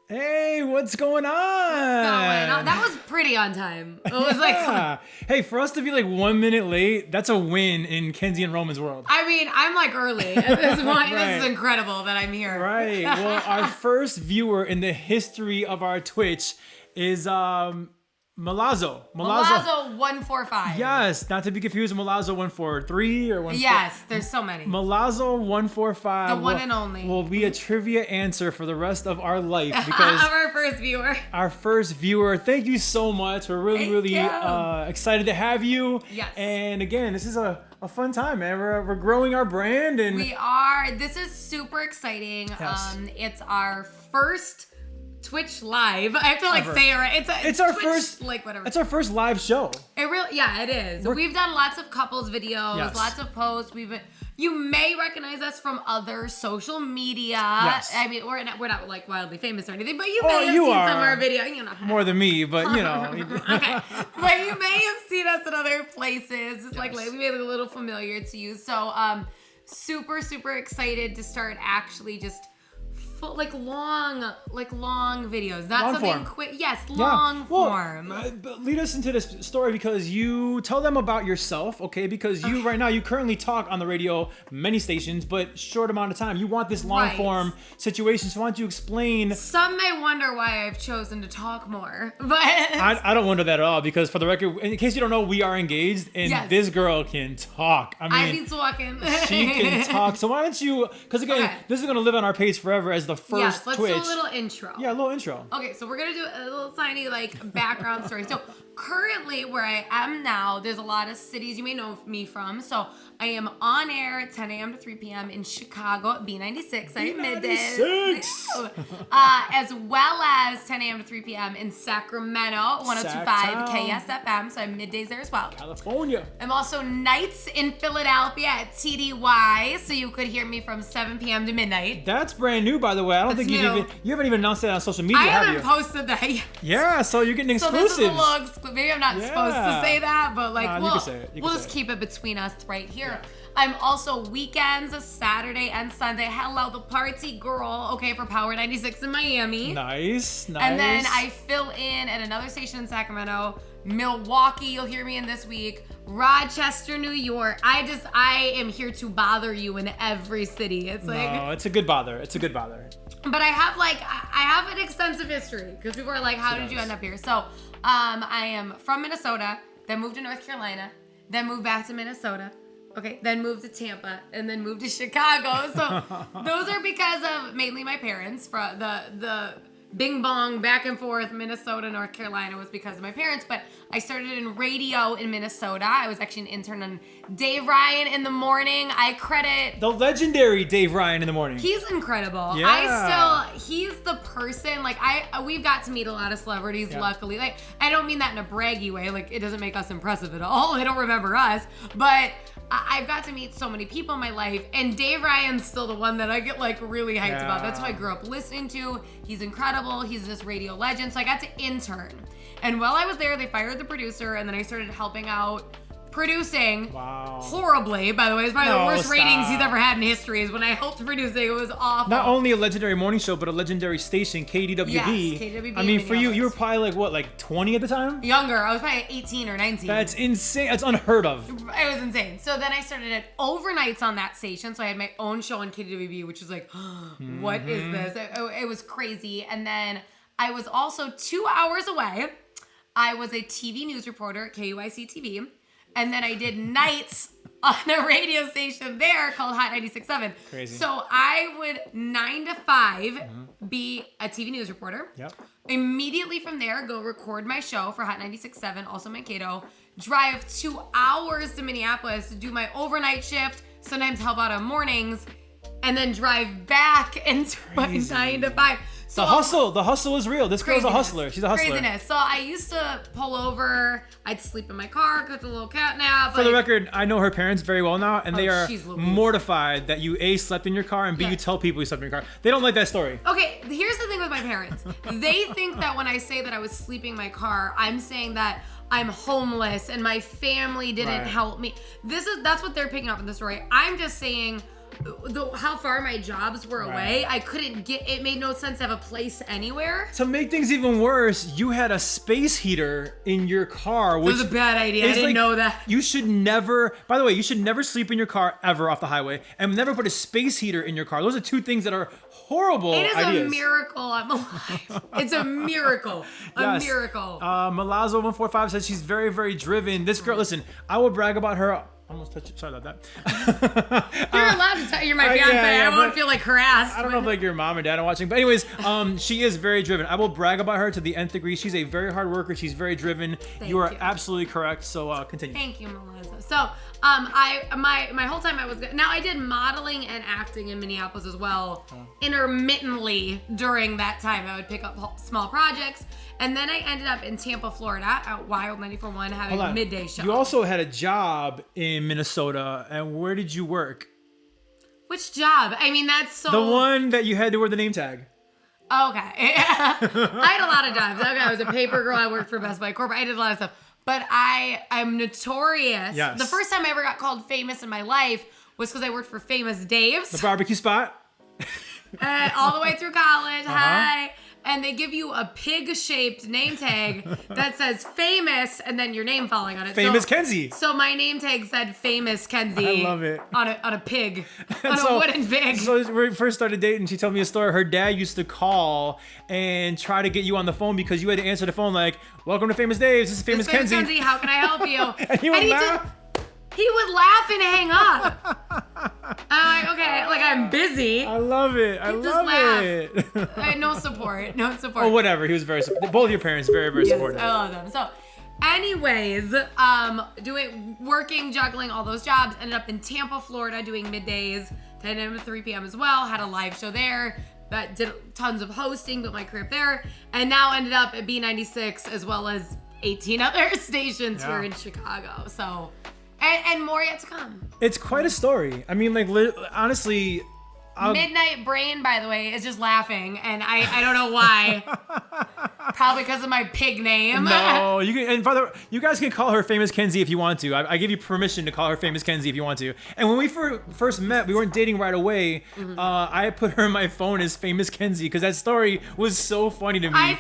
Hey, what's going on? That was pretty on time. It was like, Hey, for us to be like 1 minute late, that's a win in Kenzie and Roman's world. I mean, I'm like early at this point. Right. This is incredible that I'm here. Right. Well, our first viewer in the history of our Twitch is Malazzo. Malazzo 145. Yes, not to be confused with Malazzo 143 or 1. Yes, there's so many. Malazzo 145. The one and only. Will be a trivia answer for the rest of our life because of our first viewer. Our first viewer. Thank you so much. We're really excited to have you. Yes. And again, this is a fun time, man. We're growing our brand and we are. This is super exciting. Yes. It's our first Twitch live. I have to Ever. say it right. It's our Twitch, first whatever. It's our first live show. It really, it is. We've done lots of couples videos, Yes. lots of posts. You may recognize us from other social media. Yes. I mean, we're not like wildly famous or anything, but you may have you seen are. some of our video. You know, More than me, but you know. okay, but you may have seen us in other places. It's like we made it a little familiar to you. So, super excited to start actually just. Long videos, not Long something form. quick. Yes, long form. But lead us into this story because you tell them about yourself, okay? Because you right now you currently talk on the radio, many stations, but short amount of time. You want this long form situation, so why don't you explain? Some may wonder why I've chosen to talk more, but I don't wonder that at all because for the record, in case you don't know, we are engaged and this girl can talk. I be talking. She can talk. So why don't you? Because again, this is gonna live on our page forever as the first let's Twitch. do a little intro. Yeah, a little intro. Okay, so we're gonna do a little tiny background story. So currently where I am now, there's a lot of cities you may know me from. So I am on air at 10 a.m. to 3 p.m. in Chicago at B96. I admit this. As well as 10 a.m. to 3 p.m. in Sacramento, 102.5 KSFM. So I'm middays there as well. California. I'm also nights in Philadelphia at TDY, so you could hear me from 7 p.m. to midnight. That's brand new, by the way. I don't think you haven't even announced that on social media, I have haven't you? posted that yet. Yeah, so you're getting exclusives. So this is a little exclusive. Maybe I'm not supposed to say that, but you can say it. We'll just keep it between us right here. Yeah. I'm also weekends, Saturday and Sunday. Hello, the party girl, okay, for Power 96 in Miami. Nice. And then I fill in at another station in Sacramento, Milwaukee, you'll hear me in this week, Rochester, New York. I am here to bother you in every city. It's like no, it's a good bother. But I have an extensive history because people are like, how did you end up here? So I am from Minnesota, then moved to North Carolina, then moved back to Minnesota. Okay, then moved to Tampa, and then moved to Chicago. So those are because of mainly my parents. For the bing bong back and forth Minnesota, North Carolina was because of my parents. But I started in radio in Minnesota. I was actually an intern on Dave Ryan in the morning. I credit the legendary Dave Ryan in the morning. He's incredible. Yeah. He's the person, we've got to meet a lot of celebrities, luckily. I don't mean that in a braggy way. It doesn't make us impressive at all. They don't remember us. But I've got to meet so many people in my life, and Dave Ryan's still the one that I get really hyped about. That's who I grew up listening to. He's incredible. He's this radio legend. So I got to intern. And while I was there, they fired the producer, and then I started helping out producing horribly, by the way. It's probably the worst ratings he's ever had in history is when I helped producing. It was awful. Not only a legendary morning show, but a legendary station, KDWB. Yes, KDWB. I mean, for you were probably 20 at the time? Younger. I was probably 18 or 19. That's insane. That's unheard of. It was insane. So then I started at overnights on that station. So I had my own show on KDWB, which was what is this? It was crazy. And then I was also 2 hours away. I was a TV news reporter at KUIC TV. And then I did nights on a radio station there called Hot 96.7. Crazy. So I would 9 to 5 be a TV news reporter. Yep. Immediately from there, go record my show for Hot 96.7, also Mankato. Drive 2 hours to Minneapolis to do my overnight shift, sometimes help out on mornings, and then drive back into my 9 to 5. So the hustle is real. This girl's a hustler. She's a hustler. Craziness. So I used to pull over. I'd sleep in my car, catch a little cat nap. For the record, I know her parents very well now, and they are she's Louise. mortified that you A, slept in your car, and B, you tell people you slept in your car. They don't like that story. Okay, here's the thing with my parents. They think that when I say that I was sleeping in my car, I'm saying that I'm homeless and my family didn't help me. That's what they're picking up in the story. I'm just saying how far my jobs were away, I couldn't get. It made no sense to have a place anywhere. To make things even worse, you had a space heater in your car, which was a bad idea. I didn't know that. You should never. By the way, you should never sleep in your car ever off the highway, and never put a space heater in your car. Those are two things that are horrible ideas. It is a miracle I'm alive. It's a miracle. A miracle. Malazzo145 says she's very, very driven. This girl, listen, I will brag about her. I almost touched it. Sorry about that. You're allowed to tell. You're my fiance. I won't feel like harassed. I don't know if like your mom or dad are watching, but anyways, she is very driven. I will brag about her to the nth degree. She's a very hard worker. She's very driven. You are absolutely correct. So continue. Thank you, Melissa. So my whole time I did modeling and acting in Minneapolis as well, intermittently during that time. I would pick up small projects. And then I ended up in Tampa, Florida at Wild 94.1 having a midday show. You also had a job in Minnesota. And where did you work? Which job? I mean, that's so... The one that you had to wear the name tag. Okay. I had a lot of jobs. Okay, I was a paper girl. I worked for Best Buy Corporate. I did a lot of stuff. But I'm notorious. Yes. The first time I ever got called famous in my life was because I worked for Famous Dave's. The barbecue spot? All the way through college. Hi. And they give you a pig-shaped name tag that says famous and then your name following on it. Famous Kenzie. So my name tag said Famous Kenzie. I love it. On a pig. On a wooden pig. So when we first started dating, she told me a story. Her dad used to call and try to get you on the phone because you had to answer the phone like, welcome to Famous Dave's. This is Famous Kenzie. Kenzie, how can I help you? And you would laugh? He would laugh and hang up. I'm like, okay, like I'm busy. I love it. I love it. No support. No support. Oh, whatever. He was very supportive. Both of your parents very, very supportive. I love them. So, anyways, working, juggling all those jobs. Ended up in Tampa, Florida, doing middays, 10 a.m. to 3 p.m. as well. Had a live show there. That did tons of hosting, built my career up there, and now ended up at B96 as well as 18 other stations here in Chicago. So. And more yet to come. It's quite a story. I mean, like, honestly... Midnight Brain, by the way, is just laughing, and I don't know why. Probably because of my pig name. No, you can. And by you guys can call her Famous Kenzie if you want to. I give you permission to call her Famous Kenzie if you want to. And when we first met, we weren't dating right away. Mm-hmm. I put her in my phone as Famous Kenzie because that story was so funny to me. I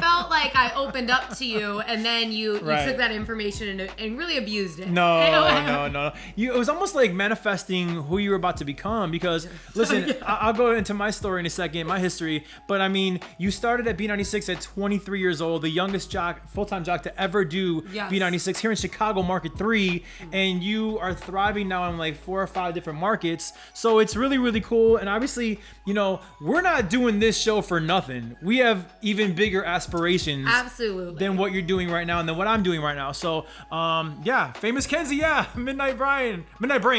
felt like I opened up to you, and then you took that information and really abused it. No. It was almost like manifesting who you were about to become because. Listen, I'll go into my story in a second, my history. But I mean, you started at B96 at 23 years old, the youngest full-time jock to ever do B96 here in Chicago, Market 3. And you are thriving now in like 4 or 5 different markets. So it's really, really cool. And obviously, you know, we're not doing this show for nothing. We have even bigger aspirations than what you're doing right now and than what I'm doing right now. So, Famous Kenzie, Midnight Brain,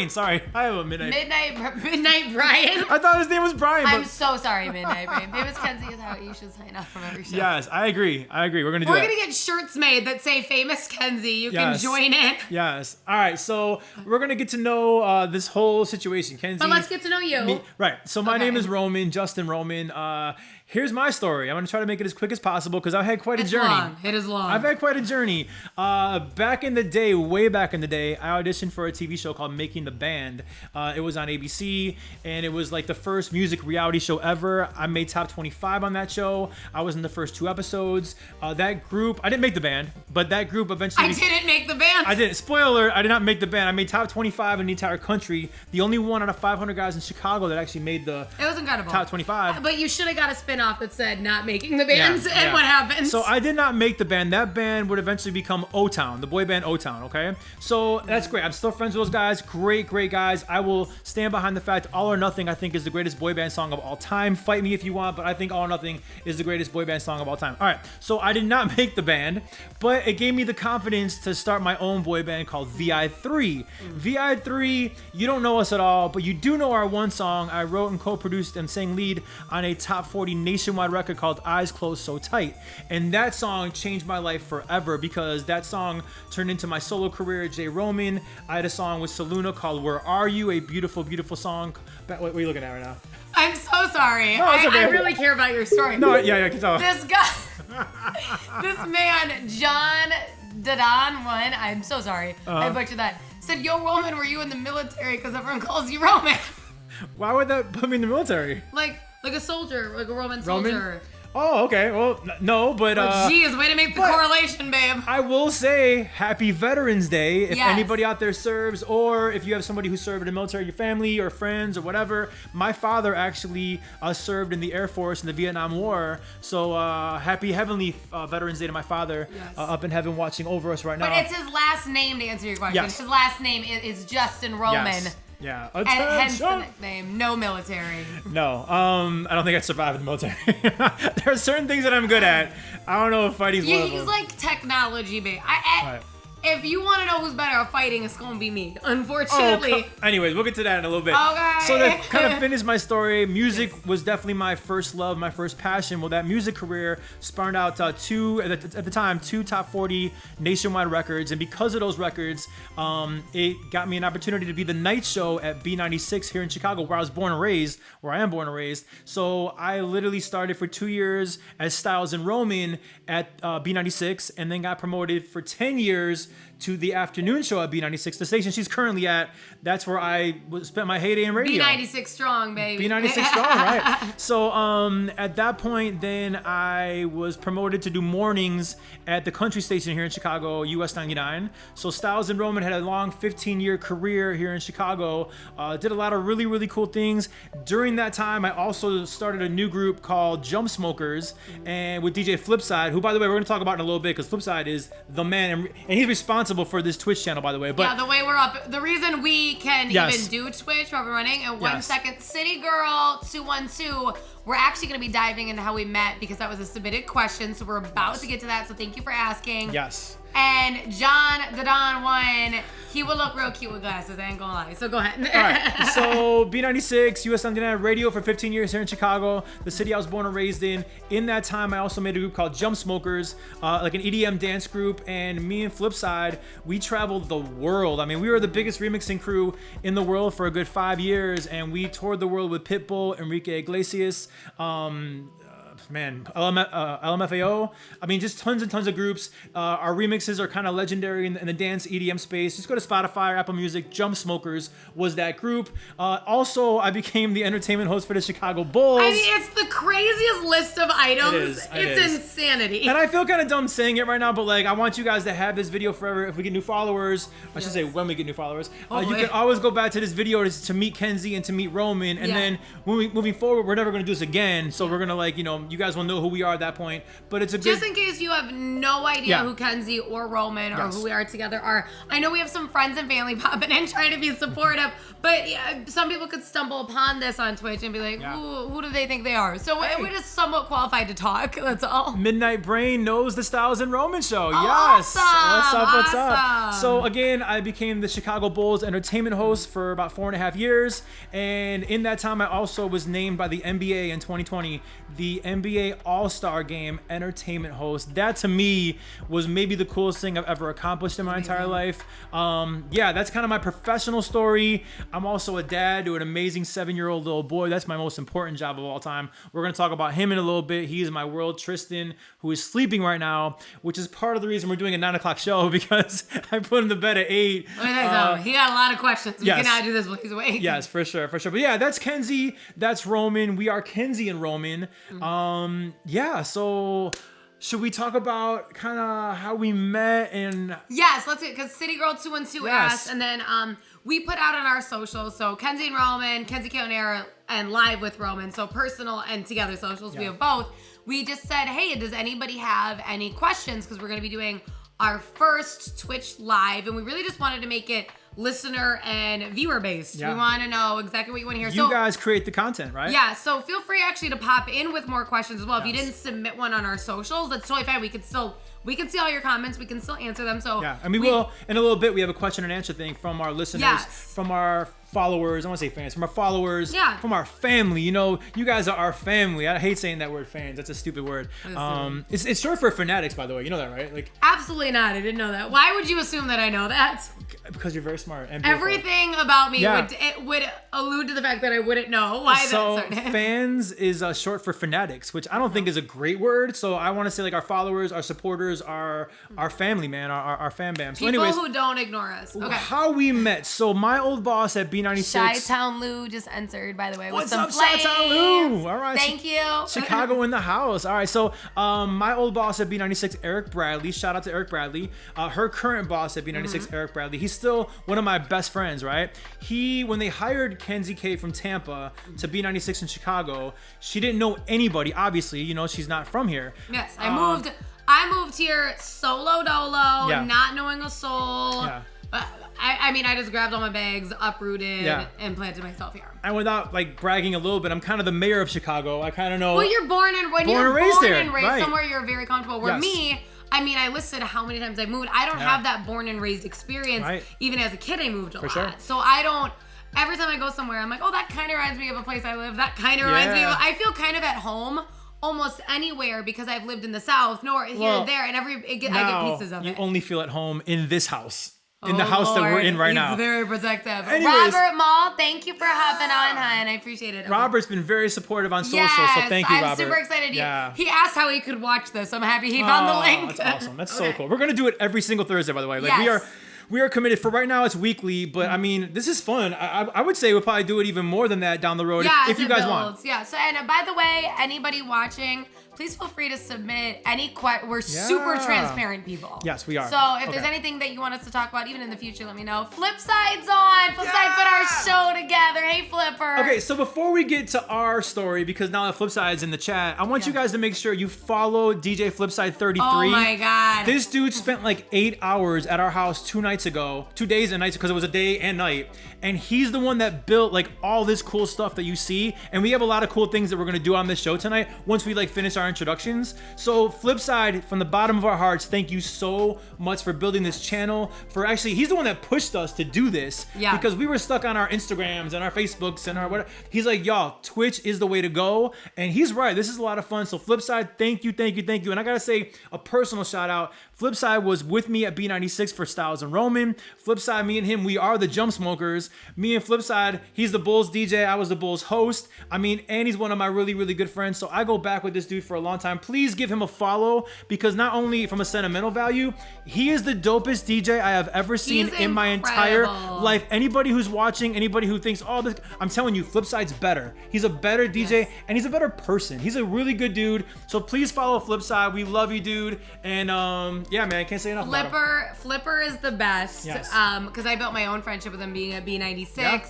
sorry. I have a Midnight Brian. I thought his name was Brian. I'm so sorry, Midnight Brain. Famous Kenzie is how you should sign up from every show. Yes, I agree. We're gonna do that. We're gonna get shirts made that say Famous Kenzie. You can join in. Yes. All right. So we're gonna get to know this whole situation, Kenzie. But let's get to know you. Right. So my name is Roman, Justin Roman. Here's my story. I'm going to try to make it as quick as possible because I've had quite a journey. It is long. I've had quite a journey. Back in the day, way back in the day, I auditioned for a TV show called Making the Band. It was on ABC, and it was like the first music reality show ever. I made top 25 on that show. I was in the first 2 episodes. That group, I didn't make the band, but that group eventually... I didn't make the band. I didn't. Spoiler, I did not make the band. I made top 25 in the entire country. The only one out of 500 guys in Chicago that actually made the top 25. But you should have got a spin-off that said not making the bands and what happens. So I did not make the band. That band would eventually become O-Town, the boy band O-Town, okay? So that's great. I'm still friends with those guys. Great guys. I will stand behind the fact All or Nothing, I think, is the greatest boy band song of all time. Fight me if you want, but I think All or Nothing is the greatest boy band song of all time. All right, so I did not make the band, but it gave me the confidence to start my own boy band called VI3. VI3, you don't know us at all, but you do know our one song. I wrote and co-produced and sang lead on a top 40 nationwide record called Eyes Closed So Tight. And that song changed my life forever because that song turned into my solo career at J. Roman. I had a song with Saluna called Where Are You? A beautiful, beautiful song. What are you looking at right now? I'm so sorry. No, it's okay. I really care about your story. No, I can tell. This guy, this man, John Dadon, I'm so sorry. I butchered that. said, yo, Roman, were you in the military? Because everyone calls you Roman. Why would that put me in the military? Like a soldier, like a Roman soldier. Oh, okay. Well, no, but geez, way to make the correlation, babe. I will say Happy Veterans Day if anybody out there serves, or if you have somebody who served in the military, your family or friends or whatever. My father actually served in the Air Force in the Vietnam War, so happy heavenly Veterans Day to my father up in heaven watching over us right now. But it's his last name, to answer your question. Yes. His last name is Justin Roman. Yes. Yeah, and hence the nickname. No military. No, I don't think I'd survive in the military. There are certain things that I'm good at. I don't know if fighting's one of them. He's like technology, babe. If you want to know who's better at fighting, it's gonna be me. Unfortunately. Anyways, we'll get to that in a little bit. Okay. So to kind of finish my story, music was definitely my first love, my first passion. Well, that music career spawned out two top 40 nationwide records, and because of those records, it got me an opportunity to be the night show at B96 here in Chicago, where I was born and raised, where I am born and raised. So I literally started for 2 years as Styles and Roman at B96, and then got promoted for 10 years to the afternoon show at B96, the station she's currently at. That's where I spent my heyday in radio. B96 strong, baby. B96 strong, right? So at that point, then I was promoted to do mornings at the country station here in Chicago, US 99. So Styles and Roman had a long 15-year career here in Chicago. Did a lot of really, really cool things. During that time, I also started a new group called Jump Smokers, and with DJ Flipside, who, by the way, we're going to talk about in a little bit, because Flipside is the man, and he's responsible for this Twitch channel, by the way. But yeah, the way we're up, the reason we can even do Twitch while we're running, and 1 second, City Girl 212, we're actually going to be diving into how we met, because that was a submitted question, so we're about to get to that, so thank you for asking. Yes. And John, the Don one, he would look real cute with glasses, I ain't gonna lie. So go ahead. All right. So B96, US 99 radio for 15 years here in Chicago, the city I was born and raised in. In that time, I also made a group called Jump Smokers, like an EDM dance group. And me and Flipside, we traveled the world. I mean, we were the biggest remixing crew in the world for a good 5 years. And we toured the world with Pitbull, Enrique Iglesias, LMFAO. I mean, just tons and tons of groups. Our remixes are kind of legendary in the dance EDM space. Just go to Spotify or Apple Music. Jump Smokers was that group. Also, I became the entertainment host for the Chicago Bulls. I mean, it's the craziest list of items. It's insanity. And I feel kind of dumb saying it right now, but like, I want you guys to have this video forever. If we get new followers, I should say when we get new followers, you can always go back to this video to meet Kenzie and to meet Roman. And then moving forward, we're never going to do this again. So we're going to, like, you guys will know who we are at that point. But it's a just in case you have no idea who Kenzie or Roman or who we are together are. I know we have some friends and family popping in trying to be supportive, but some people could stumble upon this on Twitch and be like, who do they think they are? So we're just somewhat qualified to talk. That's all. Midnight Brain knows the Styles and Roman show. Oh, yes. Awesome. What's up? So again, I became the Chicago Bulls entertainment host for about 4.5 years. And in that time, I also was named by the NBA in 2020, the NBA All-Star Game entertainment host. That to me was maybe the coolest thing I've ever accomplished in my entire life. That's kind of my professional story. I'm also a dad to an amazing 7-year-old little boy. That's my most important job of all time. We're going to talk about him in a little bit. He is my world, Tristan, who is sleeping right now, which is part of the reason we're doing a 9 o'clock show, because I put him to bed at 8. He got a lot of questions. We cannot do this while he's awake. Yes, for sure. But yeah, that's Kenzie. That's Roman. We are Kenzie and Roman. So should we talk about kind of how we met? And yes, let's do it, because City Girl 212 asked, and then we put out on our socials, so Kenzie and Roman, Kenzie K on Air, and Live with Roman, so personal and together socials, we have both. We just said, hey, does anybody have any questions, because we're going to be doing our first Twitch Live, and we really just wanted to make it listener and viewer based. We want to know exactly what you want to hear. You guys create the content, right? Yeah, so feel free actually to pop in with more questions as well. If you didn't submit one on our socials, that's totally fine. We can see all your comments. We can still answer them. So and we will in a little bit. We have a question and answer thing from our listeners, from our followers. I want to say fans, from our followers, Yeah. from our family. You know, you guys are our family. I hate saying that word fans. That's a stupid word. It's short for fanatics, by the way. You know that, right? Like, absolutely not. I didn't know that. Why would you assume that I know that? because you're very smart and beautiful. Everything about me would allude to the fact that I wouldn't know why so that started. fans is short for fanatics, which I don't think is a great word. So I want to say like our followers, our supporters, our family, man, our fan bam. So People anyways, who don't ignore us. Okay. how we met. So my old boss at B96. Chi-Town Lou just entered, by the way. What's with some up, Chi-Town Lou? All right. Thank you. Chicago in the house. All right. So my old boss at B96, Eric Bradley. Shout out to Eric Bradley. Her current boss at B96, Eric Bradley. He's still one of my best friends, right? When they hired Kenzie K from Tampa to B96 in Chicago, she didn't know anybody. Obviously, you know, she's not from here. Yes, I moved here solo dolo, not knowing a soul. Yeah. I mean, I just grabbed all my bags, uprooted, and planted myself here. And without like bragging a little bit, I'm kind of the mayor of Chicago. I kind of know. Well, you're born and raised right. somewhere you're very comfortable. Where me, I mean, I listed how many times I moved. I don't have that born and raised experience. Right. Even as a kid, I moved a lot. Sure. So I don't. Every time I go somewhere, I'm like, oh, that kind of reminds me of a place I live. That kind of reminds me of. I feel kind of at home almost anywhere because I've lived in the South, here, there, and I get pieces of it. You only feel at home in this house. In the house that we're in right now. He's very protective. Anyways, Robert Mall, thank you for hopping on, hon. I appreciate it. Robert's been very supportive on social, so thank you, Robert. I'm super excited. Yeah. He asked how he could watch this. I'm happy he found the link. That's awesome. That's so cool. We're gonna do it every single Thursday, by the way. Like we are committed. For right now, it's weekly, but I mean, this is fun. I would say we'll probably do it even more than that down the road if you guys want. Yeah. So, and by the way, anybody watching, please feel free to submit any We're super transparent people. Yes, we are. So if there's anything that you want us to talk about, even in the future, let me know. Flipside's on. Flipside put our show together. Hey, Flipper. Okay, so before we get to our story, because now that Flipside's in the chat, I want you guys to make sure you follow DJ Flipside 33. Oh my God. This dude spent like 8 hours at our house 2 days and nights, because it was a day and night. And he's the one that built like all this cool stuff that you see. And we have a lot of cool things that we're gonna do on this show tonight once we like finish our introductions. So Flipside, from the bottom of our hearts, thank you so much for building this channel. He's the one that pushed us to do this. Yeah. Because we were stuck on our Instagrams and our Facebooks and our whatever. He's like, y'all, Twitch is the way to go. And he's right. This is a lot of fun. So Flipside, thank you. And I gotta say a personal shout out. Flipside was with me at B96 for Styles and Roman. Flipside, me and him, we are the Jump Smokers. Me and Flipside, he's the Bulls DJ. I was the Bulls host. I mean, and he's one of my really, really good friends. So I go back with this dude for a long time. Please give him a follow, because not only from a sentimental value, he is the dopest DJ I have ever seen in my entire life. Anybody who's watching, anybody who thinks, oh, this, I'm telling you, Flipside's better. He's a better DJ and he's a better person. He's a really good dude. So please follow Flipside. We love you, dude. And yeah, man, I can't say enough about him. Flipper is the best. Yes. Because I built my own friendship with him being at B96. Yep.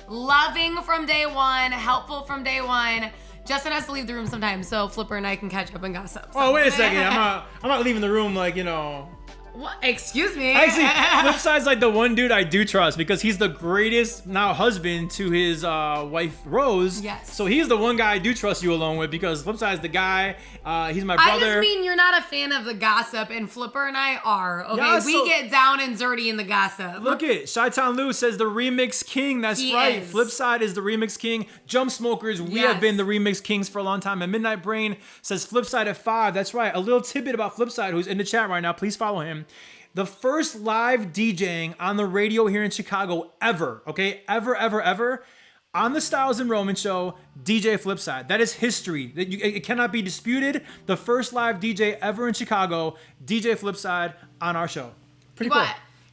Loving from day one, helpful from day one. Justin has to leave the room sometimes, so Flipper and I can catch up and gossip. So. Oh, wait a second. I'm not leaving the room like, you know. What? Excuse me. Actually, Flipside's like the one dude I do trust, because he's the greatest now husband to his wife Rose. Yes. So he's the one guy I do trust you alone with, because Flipside's the guy. He's my brother. I just mean you're not a fan of the gossip, and Flipper and I are. Okay, yeah, we get down and dirty in the gossip. Look at Chi-Town Lou says the remix king. That's right. Flipside is the remix king. Jump Smokers, we have been the remix kings for a long time. And Midnight Brain says Flipside at 5. That's right. A little tidbit about Flipside, who's in the chat right now. Please follow him. The first live DJing on the radio here in Chicago ever, okay? Ever, on the Styles and Roman show, DJ Flipside. That is history. It cannot be disputed. The first live DJ ever in Chicago, DJ Flipside on our show. Pretty cool.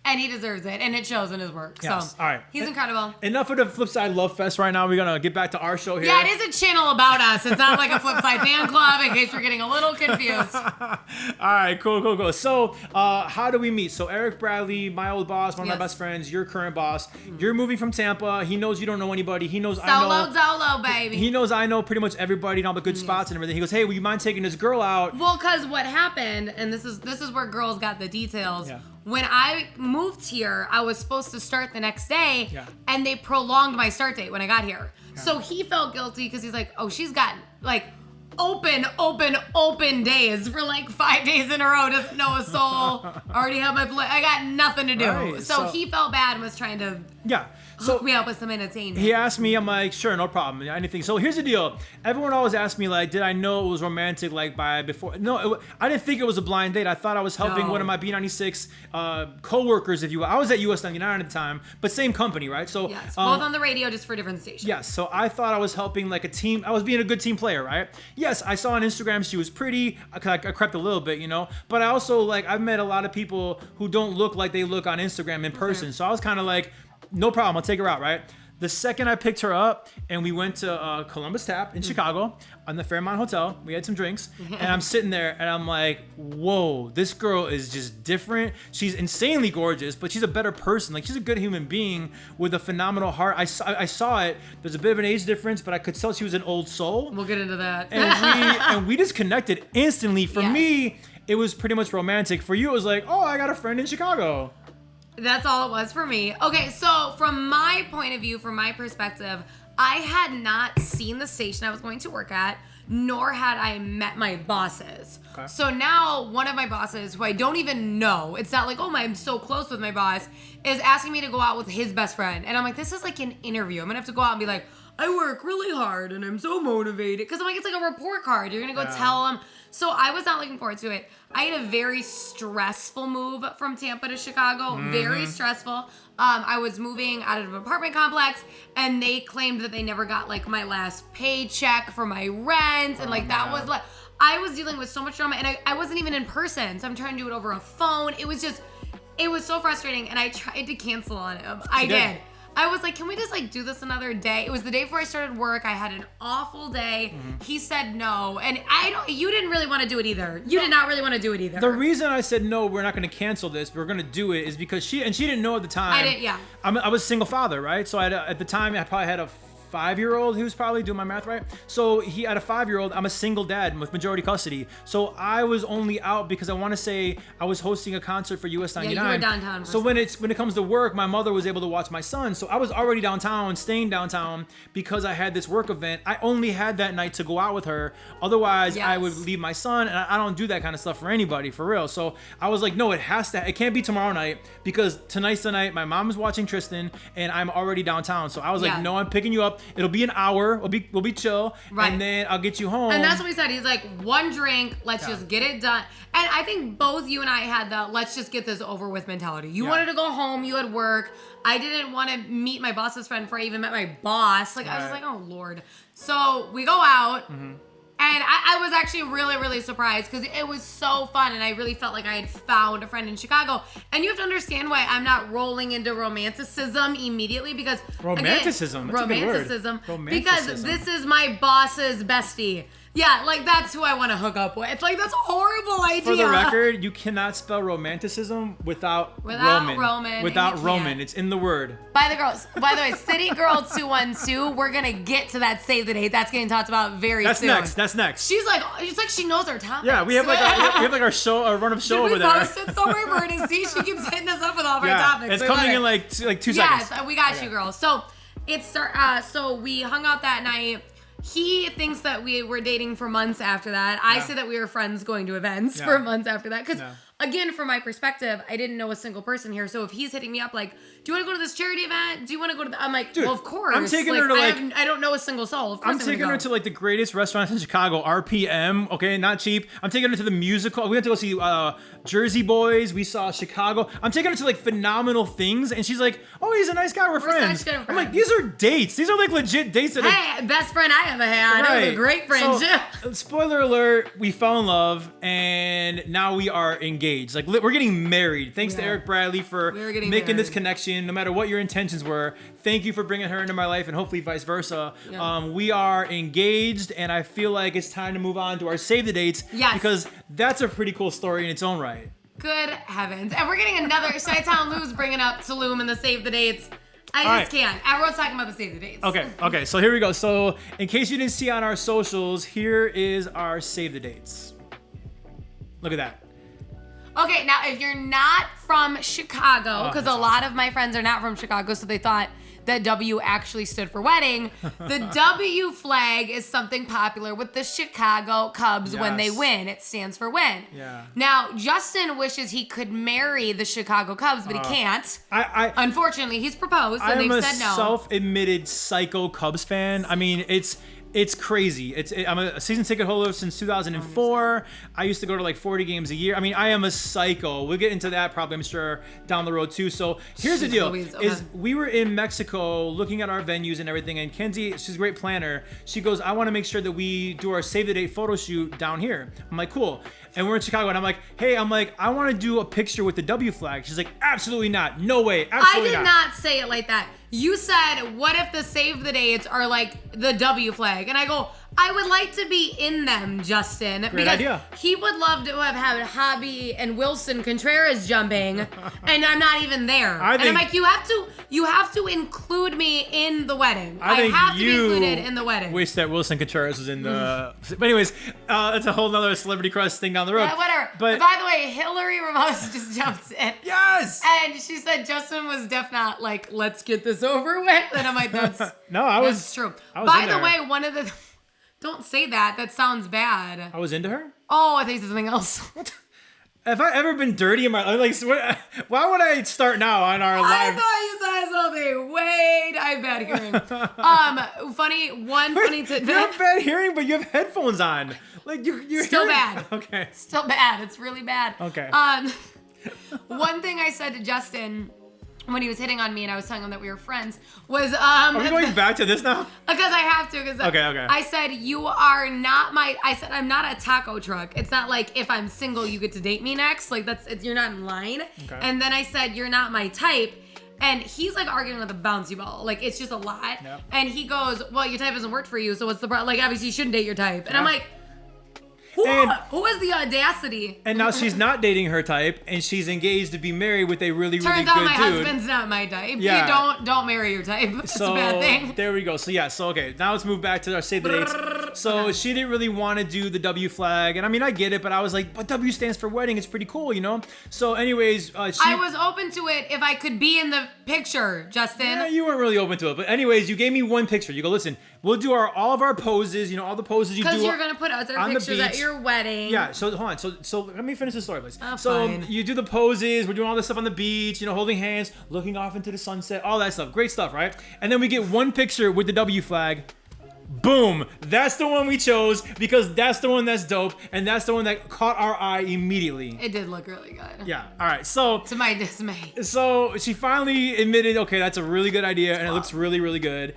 And he deserves it, and it shows in his work. Yes. So, all right. He's incredible. Enough of the Flipside Love Fest right now. We're going to get back to our show here. Yeah, it is a channel about us. It's not like a Flipside fan club, in case you're getting a little confused. All right, cool. So, how do we meet? So, Eric Bradley, my old boss, one of my best friends, your current boss. You're moving from Tampa. He knows you don't know anybody. He knows I know. Solo, baby. He knows I know pretty much everybody and all the good spots and everything. He goes, hey, will you mind taking this girl out? Well, because what happened, and this is where girls got the details. Yeah. When I moved here, I was supposed to start the next day, and they prolonged my start date when I got here. Okay. So he felt guilty because he's like, oh, she's got like open days for like 5 days in a row. Doesn't know a soul. Already have my I got nothing to do. Right. So he felt bad and was trying to Yeah. So hook me up with some entertainment. he asked me, I'm like, sure, no problem, anything. So here's the deal. Everyone always asks me, like, did I know it was romantic, like, by before? No, I didn't think it was a blind date. I thought I was helping one of my B96 co-workers, if you will. I was at US 99 at the time, but same company, right? So yes, both on the radio, just for different stations. Yes, so I thought I was helping like a team. I was being a good team player, right? Yes, I saw on Instagram she was pretty. I crept a little bit, you know. But I also like I've met a lot of people who don't look like they look on Instagram in person. So I was kind of like, no problem, I'll take her out, right? The second I picked her up and we went to Columbus Tap in Chicago on the Fairmont Hotel, we had some drinks, and I'm sitting there and I'm like, whoa, this girl is just different. She's insanely gorgeous, but she's a better person. Like, she's a good human being with a phenomenal heart. I saw it. There's a bit of an age difference, but I could tell she was an old soul. We'll get into that. And we just connected instantly. For me, it was pretty much romantic. For you, it was like, oh, I got a friend in Chicago. That's all it was for me. Okay, so from my point of view, from my perspective, I had not seen the station I was going to work at, nor had I met my bosses. Okay. So now one of my bosses, who I don't even know, it's not like, oh, I'm so close with my boss, is asking me to go out with his best friend. And I'm like, this is like an interview. I'm going to have to go out and be like, I work really hard and I'm so motivated. Because I'm like, it's like a report card. You're going to go tell them. So I was not looking forward to it. I had a very stressful move from Tampa to Chicago. Very stressful. I was moving out of an apartment complex, and they claimed that they never got like my last paycheck for my rent. And like that was like, I was dealing with so much drama, and I wasn't even in person. So I'm trying to do it over a phone. It was so frustrating. And I tried to cancel on him. I did. I was like, can we just like do this another day? It was the day before I started work. I had an awful day. He said no. And you didn't really want to do it either. You did not really want to do it either. The reason I said no, we're not going to cancel this, but we're going to do it, is because she didn't know at the time. I didn't, yeah. I was a single father, right? So at the time, I probably had a 5-year-old who's probably doing my math right. So he had a 5-year-old. I'm a single dad with majority custody. So I was only out because I want to say I was hosting a concert for US 99. Yeah, you were downtown. So when it comes to work, my mother was able to watch my son. So I was already downtown, staying downtown because I had this work event. I only had that night to go out with her. Otherwise, I would leave my son, and I don't do that kind of stuff for anybody, for real. So I was like, no, it can't be tomorrow night, because tonight's the night. My mom is watching Tristan, and I'm already downtown. So I was like, no, I'm picking you up. It'll be an hour. We'll be chill, and then I'll get you home. And that's what we said. He's like, one drink, let's just get it done. And I think both you and I had the let's just get this over with mentality. You wanted to go home. You had work. I didn't want to meet my boss's friend before I even met my boss. Like, I was just like, oh Lord. So we go out. And I was actually really, really surprised because it was so fun, and I really felt like I had found a friend in Chicago. And you have to understand why I'm not rolling into romanticism immediately, because romanticism, because this is my boss's bestie. Yeah, like that's who I want to hook up with. Like, that's a horrible idea. For the record, you cannot spell romanticism without Roman. Without Roman. It's in the word. By the way, City Girl 212, we're going to get to that save the date. That's getting talked about very soon. That's next. She's like she knows our topics. Yeah, we have like our show, our run of show over there. Did we post it somewhere for her to see? She keeps hitting us up with all of our topics. It's coming in like 2 seconds. Yes, we got you, girl. So so we hung out that night. He thinks that we were dating for months after that. I say that we were friends going to events for months after that. Because, again, from my perspective, I didn't know a single person here. So if he's hitting me up like, do you want to go to this charity event? Do you want to go to the... I'm like, dude, well, of course. I'm taking her to I don't know a single soul. Of course I'm taking her to like the greatest restaurants in Chicago, RPM, okay? Not cheap. I'm taking her to the musical. We went to go see Jersey Boys. We saw Chicago. I'm taking her to like phenomenal things. And she's like, oh, he's a nice guy. We're friends. I'm like, these are dates. These are like legit dates. Best friend I ever had. Right. It was a great friendship. So, spoiler alert, we fell in love, and now we are engaged. Like, we're getting married. Thanks to Eric Bradley for making this connection. No matter what your intentions were, thank you for bringing her into my life, and hopefully vice versa. We are engaged, and I feel like it's time to move on to our save the dates. Yes. Because that's a pretty cool story in its own right. Good heavens. And we're getting another Chi-Town Lou's bringing up Tulum and the save the dates. I just can't. Everyone's talking about the save the dates. Okay, so here we go. So in case you didn't see on our socials, here is our save the dates. Look at that. Okay, now if you're not from Chicago, because a lot of my friends are not from Chicago, so they thought that W actually stood for wedding. The W flag is something popular with the Chicago Cubs when they win. It stands for win. Yeah. Now, Justin wishes he could marry the Chicago Cubs, but he can't. Unfortunately, he's proposed, and they've said no. I'm a self-admitted psycho Cubs fan. I mean, it's crazy. I'm a season ticket holder since 2004. I used to go to like 40 games a year. I mean, I am a psycho. We'll get into that probably, I'm sure, down the road too. So here's the deal: is we were in Mexico looking at our venues and everything, and Kenzie, she's a great planner. She goes, I want to make sure that we do our save the date photo shoot down here. I'm like, cool. And we're in Chicago, and I'm like, hey, I want to do a picture with the W flag. She's like, absolutely not. No way. Absolutely not. I did not say it like that. You said, what if the save the dates are like the W flag? And I go, I would like to be in them, Justin. Great because idea. He would love to have had Hobby and Wilson Contreras jumping, and I'm not even there. And I'm like, you have to include me in the wedding. I have to be included in the wedding. Wish that Wilson Contreras was in the. But anyways, that's a whole nother celebrity crush thing down the road. Yeah, whatever. But by the way, Hillary Ramos just jumps in. Yes. And she said Justin was not like, let's get this over with. And I'm like, that's true. By the way, one of the. Don't say that. That sounds bad. I was into her? Oh, I think it's something else. What? Have I ever been dirty in my life? Like, why would I start now on our live? I thought you said something. Wait, I have bad hearing. Funny tidbit. You have bad hearing, but you have headphones on. Like you're still hearing... bad. Okay. Still bad. It's really bad. Okay. One thing I said to Justin when he was hitting on me and I was telling him that we were friends was Are we going back to this now? Because I have to. Okay. I said you are not I'm not a taco truck. It's not like if I'm single you get to date me next. Like you're not in line. Okay. And then I said you're not my type. And he's like arguing with a bouncy ball. Like it's just a lot. Yep. And he goes, well, your type doesn't work for you. So what's the problem? Like obviously you shouldn't date your type. And I'm like, who has the audacity? And now she's not dating her type, and she's engaged to be married with a really, really good dude. Turns out my husband's not my type. Yeah. You don't marry your type. It's so, a bad thing. There we go. So okay. Now let's move back to our save the dates. So she didn't really want to do the W flag, and I mean I get it, but I was like, but W stands for wedding. It's pretty cool, you know. So anyways, I was open to it if I could be in the picture, Justin. Yeah, you weren't really open to it, but anyways, you gave me one picture. You go, listen, we'll do all of our poses. You know, all the poses you do. Because you're gonna put other pictures at your wedding. Yeah. So hold on. So let me finish the story, please. Fine. You do the poses. We're doing all this stuff on the beach. You know, holding hands, looking off into the sunset, all that stuff. Great stuff, right? And then we get one picture with the W flag. Boom! That's the one we chose because that's the one that's dope and that's the one that caught our eye immediately. It did look really good. Yeah. All right. So to my dismay. So she finally admitted, okay, that's a really good idea and it looks really, really good.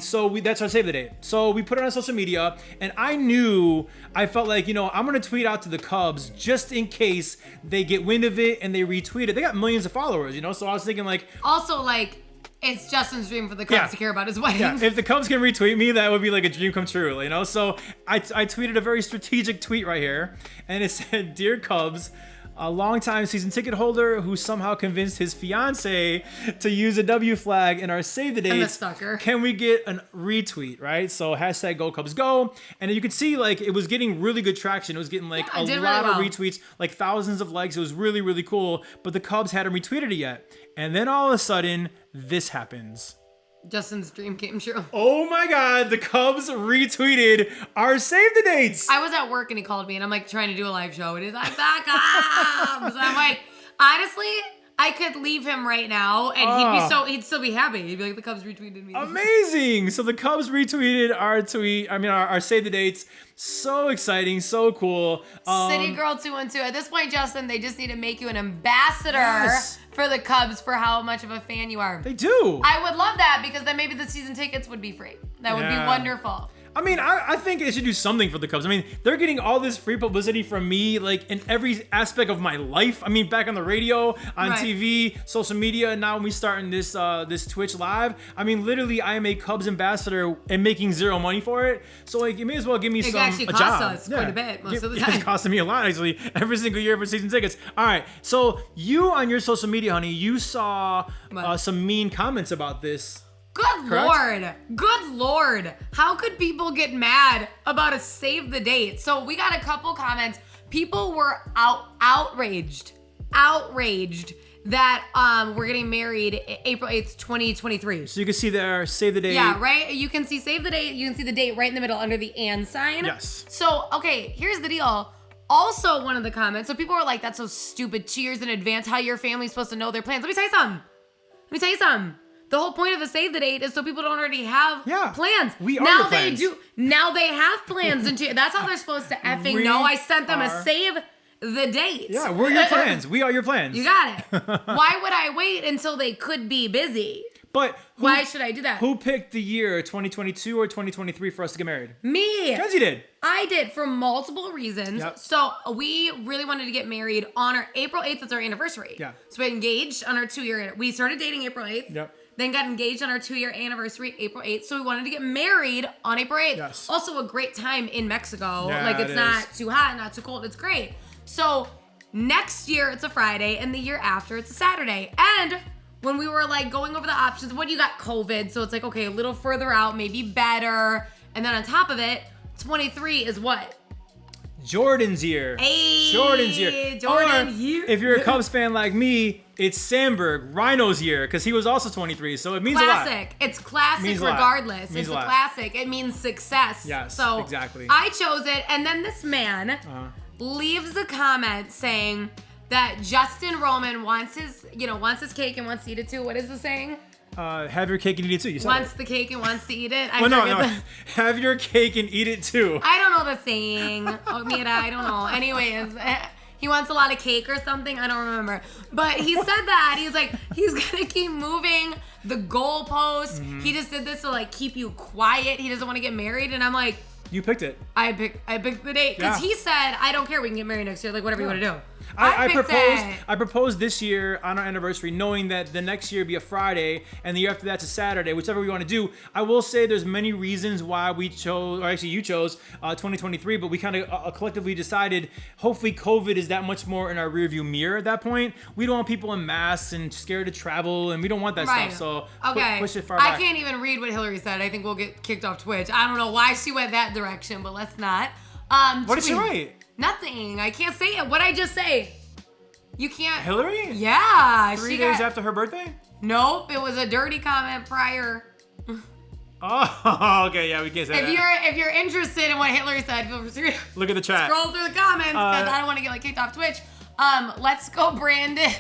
So that's our save the date. So we put it on social media and I felt like, you know, I'm gonna tweet out to the Cubs just in case they get wind of it and they retweet it. They got millions of followers, you know. So I was thinking like. Also like. It's Justin's dream for the Cubs to care about his wedding. Yeah, if the Cubs can retweet me, that would be like a dream come true, you know? So I tweeted a very strategic tweet right here, and it said, Dear Cubs, a longtime season ticket holder who somehow convinced his fiance to use a W flag in our save the dates. I'm a sucker. Can we get a retweet, right? So hashtag Go Cubs Go. And you could see like it was getting really good traction. It was getting like a lot of retweets, like thousands of likes. It was really, really cool. But the Cubs hadn't retweeted it yet. And then all of a sudden, this happens. Justin's dream came true. Oh my God, the Cubs retweeted our save the dates. I was at work and he called me and I'm like trying to do a live show and he's like, back up. So I'm like, honestly, I could leave him right now and he'd still be happy. He'd be like, the Cubs retweeted me. Amazing. So the Cubs retweeted our save the dates. So exciting, so cool. City Girl 212. At this point, Justin, they just need to make you an ambassador for the Cubs for how much of a fan you are. They do. I would love that because then maybe the season tickets would be free. That would be wonderful. I mean, I think they should do something for the Cubs. I mean, they're getting all this free publicity from me, like in every aspect of my life. I mean, back on the radio, on TV, social media, and now when we starting this Twitch live. I mean, literally, I am a Cubs ambassador and making zero money for it. So like, you may as well give me a job. It actually costs us quite a bit most of the time. It's costing me a lot actually every single year for season tickets. All right, so you on your social media, honey, you saw some mean comments about this. Good Lord. How could people get mad about a save the date? So we got a couple comments. People were outraged outraged that we're getting married April 8th, 2023. So you can see there, save the date. Yeah, right? You can see save the date. You can see the date right in the middle under the and sign. Yes. So, okay, here's the deal. Also, one of the comments, so people were like, that's so stupid, 2 years in advance, how your family's supposed to know their plans. Let me tell you something. The whole point of the save the date is so people don't already have plans. We are now your plans. They do. Now they have plans. That's how they're supposed to effing know. I sent them a save the date. Yeah, we're your plans. We are your plans. You got it. Why would I wait until they could be busy? But why should I do that? Who picked the year 2022 or 2023 for us to get married? Me. Kenzie did. I did for multiple reasons. Yep. So we really wanted to get married on our April 8th is our anniversary. Yeah. So we engaged on our 2-year. We started dating April 8th. Yep. Then got engaged on our 2-year anniversary, April 8th. So we wanted to get married on April 8th. Yes. Also a great time in Mexico. Yeah, like it's not too hot, not too cold. It's great. So next year it's a Friday and the year after it's a Saturday. And when we were like going over the options, when you got COVID, so it's like, okay, a little further out, maybe better. And then on top of it, 23 is what? Jordan's year. Hey, Jordan's year. Jordan year. If you're a Cubs fan like me, it's Sandberg, Rhino's year, because he was also 23, so it means classic. a lot. It's classic regardless. It's a classic. It means success. Yes, so exactly. I chose it, and then this man leaves a comment saying that Justin Roman wants his cake and wants to eat it too. What is the saying? Have your cake and eat it too. You said wants the cake and wants to eat it. No. Have your cake and eat it too. I don't know the saying. Oh, Mira, I don't know. Anyways, he wants a lot of cake or something. I don't remember. But he said that. He's like, he's going to keep moving the goalpost. Mm-hmm. He just did this to like keep you quiet. He doesn't want to get married. And I'm like, you picked it. I picked the date. Because he said, I don't care. We can get married next year. Like, whatever you want to do. I proposed this year on our anniversary, knowing that the next year would be a Friday and the year after that's a Saturday, whichever we want to do. I will say there's many reasons why we chose, or actually you chose 2023, but we kind of collectively decided hopefully COVID is that much more in our rearview mirror at that point. We don't want people in masks and scared to travel, and we don't want that stuff. So push it far back. I can't even read what Hillary said. I think we'll get kicked off Twitch. I don't know why she went that direction, but let's not. What did she write? Nothing. I can't say it. What'd I just say? You can't. Hillary? Yeah. 3 days after her birthday? Nope. It was a dirty comment prior. Oh, okay. Yeah, we can't say that. If you're interested in what Hillary said, feel free to look at the chat. Scroll through the comments because I don't want to get like kicked off Twitch. Let's go, Brandon.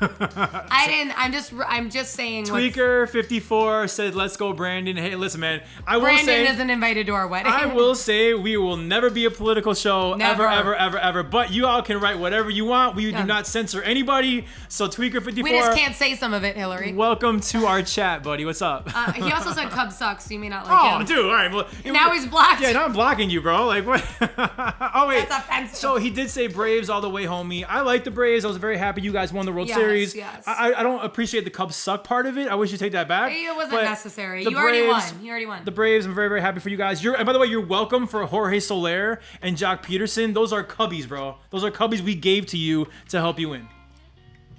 I'm just saying. Tweaker54 said, "Let's go, Brandon." Hey, listen, man. Brandon isn't invited to our wedding. I will say we will never be a political show, ever. But you all can write whatever you want. We do not censor anybody. So Tweaker54, we just can't say some of it, Hillary. Welcome to our chat, buddy. What's up? He also said Cubs sucks, so you may not like him. Oh, dude. All right. Well, now he's blocked. Yeah, now I'm blocking you, bro. Like what? Oh wait. That's offensive. So he did say Braves all the way, homie. I like the Braves. I was very happy you guys won the World Series. Yes. I don't appreciate the Cubs suck part of it. I wish you take that back. It wasn't necessary. You already won. The Braves, I'm very, very happy for you guys. And by the way, you're welcome for Jorge Soler and Jock Peterson. Those are Cubbies, bro. Those are Cubbies we gave to you to help you win.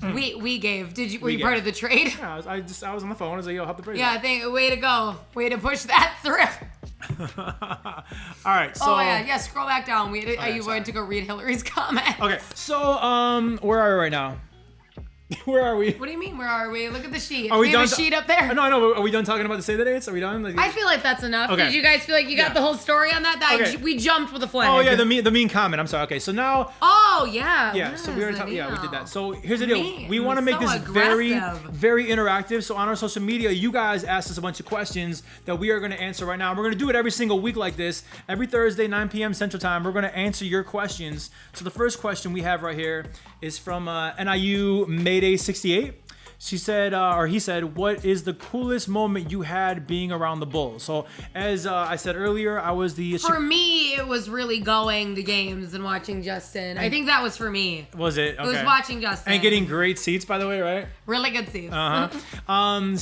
We gave. Were you part of the trade? Yeah, I was on the phone. I was like, yo, help the Braves. Yeah, I think way to go. Way to push that through. All right, so scroll back down. You wanted to go read Hillary's comment. Okay, so where are we right now? Where are we? What do you mean, where are we? Look at the sheet. Are we done? Have a sheet up there? No, I know. Are we done talking about the save the dates? Are we done? I feel like that's enough. Okay. Did you guys feel like you got the whole story on that? We jumped with a flag. Oh yeah, the mean comment. I'm sorry. Okay, so now. Oh yeah. Yeah. So we already we did that. So here's the deal. We want to make this very interactive. So on our social media, you guys asked us a bunch of questions that we are going to answer right now. We're going to do it every single week like this. Every Thursday, 9 p.m. Central Time. We're going to answer your questions. So the first question we have right here is from NIU Mayday 68. She said, or he said, what is the coolest moment you had being around the Bulls? So as I said earlier, I was the... For me, it was really going to games and watching Justin. I think that was for me. Was it? Okay. It was watching Justin. And getting great seats, by the way, right? Really good seats.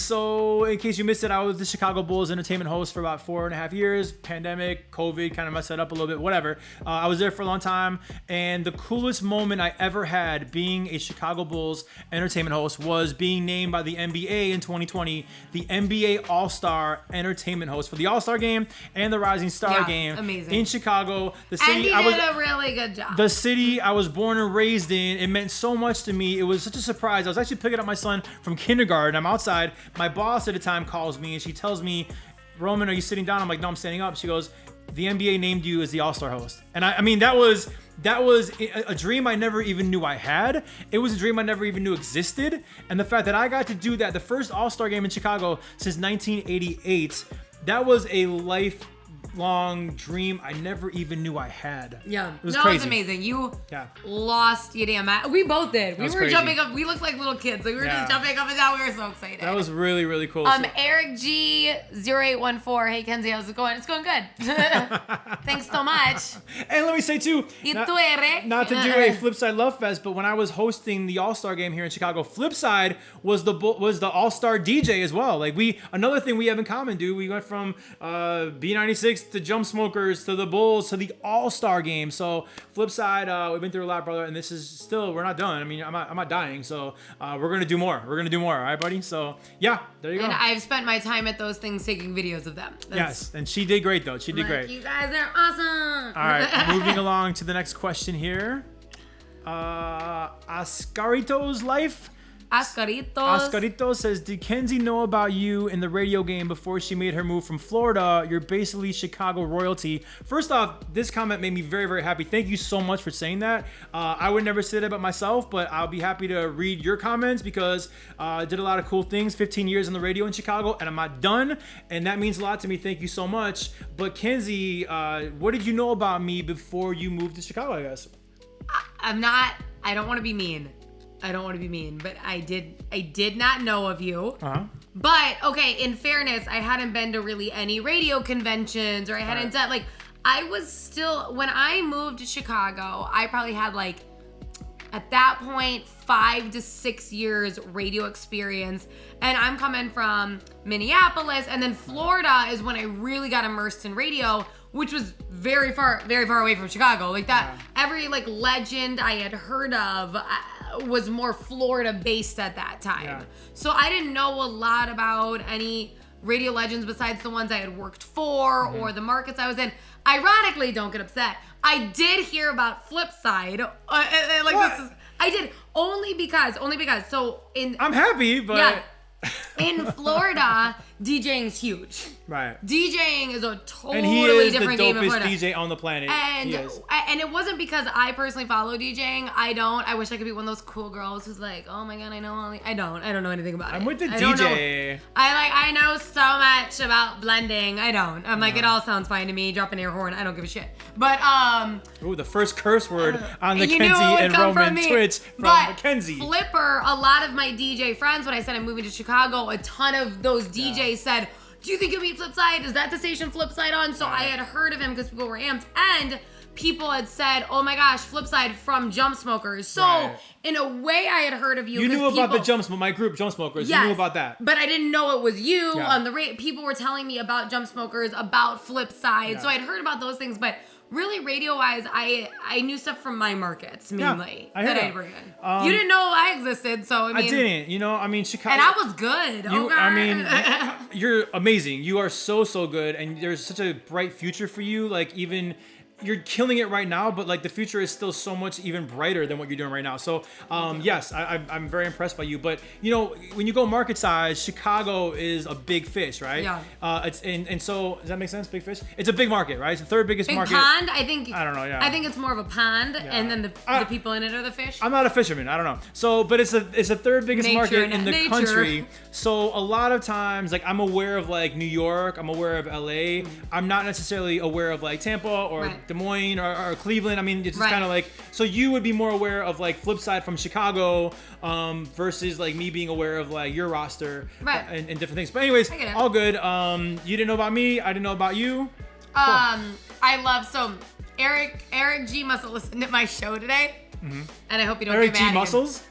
So in case you missed it, I was the Chicago Bulls entertainment host for about 4.5 years. Pandemic, COVID kind of messed that up a little bit, whatever. I was there for a long time. And the coolest moment I ever had being a Chicago Bulls entertainment host was being being named by the NBA in 2020 the NBA All-Star Entertainment host for the All-Star Game and the Rising Star Game amazing. in Chicago. The city and he did a really good job. The city I was born and raised in. It meant so much to me. It was such a surprise. I was actually picking up my son from kindergarten. I'm outside. My boss at the time calls me and she tells me, Roman, are you sitting down? I'm like, no, I'm standing up. She goes, the NBA named you as the All-Star host. And I mean, that was a dream I never even knew I had. It was a dream I never even knew existed. And the fact that I got to do that, the first All-Star game in Chicago since 1988, that was a lifelong dream I never even knew I had. Yeah. It was crazy. It was amazing. You lost your damn mind. We both did. We were crazy. Jumping up. We looked like little kids. Like we were just jumping up and down. We were so excited. That was really, really cool. Eric G 0814. Hey Kenzie, how's it going? It's going good. Thanks so much. And let me say too, not to do a Flipside Love Fest, but when I was hosting the All-Star game here in Chicago, Flipside was the All-Star DJ as well. Like another thing we have in common, dude. We went from B96 to Jump Smokers to the Bulls to the All-Star game. So Flipside, we've been through a lot, brother, and this is still, we're not done. I mean, I'm not dying, so we're gonna do more. We're gonna do more, all right, buddy? So yeah, there you go. And I've spent my time at those things taking videos of them. Yes, and she did great though. She did great. You guys are awesome. All right, moving along to the next question here. Ascarito's life. Ascarito says, did Kenzie know about you in the radio game before she made her move from Florida? You're basically Chicago royalty. First off, this comment made me very, very happy. Thank you so much for saying that. I would never say that about myself, but I'll be happy to read your comments because I did a lot of cool things, 15 years on the radio in Chicago, and I'm not done, and that means a lot to me. Thank you so much. But Kenzie, what did you know about me before you moved to Chicago, I guess? I don't want to be mean. But I did not know of you. Uh-huh. But okay, in fairness, I hadn't been to really any radio conventions, or I hadn't done, like, I was still, when I moved to Chicago, I probably had, like, at that point, 5 to 6 years radio experience. And I'm coming from Minneapolis, and then Florida is when I really got immersed in radio, which was very far away from Chicago. Like that, every like legend I had heard of was more Florida based at that time. Yeah. So I didn't know a lot about any radio legends besides the ones I had worked for or the markets I was in. Ironically, don't get upset, I did hear about Flipside. I did only because. So I'm happy, but yeah, in Florida, DJing's huge. Right. DJing is a totally and he is different the game in dopest Florida. DJ on the planet. And it wasn't because I personally follow DJing. I wish I could be one of those cool girls who's like, oh my god, I know all the, I don't know anything about it. I'm with the I DJ. I know so much about blending. I'm like, it all sounds fine to me. Drop an air horn. I don't give a shit. But ooh, the first curse word on the you Kenzie knew it would and come Roman from me. Twitch from But Mackenzie. Flipper, a lot of my DJ friends, when I said I'm moving to Chicago, a ton of those DJs said, do you think you'll meet Flipside? Is that the station Flipside on? So I had heard of him because people were amped. And people had said, oh my gosh, Flipside from Jump Smokers. So in a way I had heard of you. You knew about my group, Jump Smokers. Yes, you knew about that. But I didn't know it was you on the radio. People were telling me about Jump Smokers, about Flipside. Yeah. So I'd heard about those things, but really, radio-wise, I knew stuff from my markets, mainly. Yeah, I heard that I'd work in. You didn't know I existed, so I mean... I didn't. Chicago... And I was good. You're amazing. You are so, so good, and there's such a bright future for you. Like, even... You're killing it right now, but like the future is still so much even brighter than what you're doing right now. So yes, I'm very impressed by you. But when you go market size, Chicago is a big fish, right? Yeah. And so does that make sense? Big fish. It's a big market, right? It's the third biggest market. Pond. I think. I don't know. Yeah. I think it's more of a pond, and then the people in it are the fish. I'm not a fisherman. I don't know. So, but it's the third biggest market in the country. So a lot of times, like I'm aware of like New York. I'm aware of LA. I'm not necessarily aware of like Tampa or Des Moines or Cleveland. I mean, it's just kind of like, so you would be more aware of like Flipside from Chicago versus like me being aware of like your roster and different things. But anyways, all good. You didn't know about me. I didn't know about you. I love, so Eric G must have listened to my show today. Mm-hmm. And I hope you don't get mad. Eric G Muscles?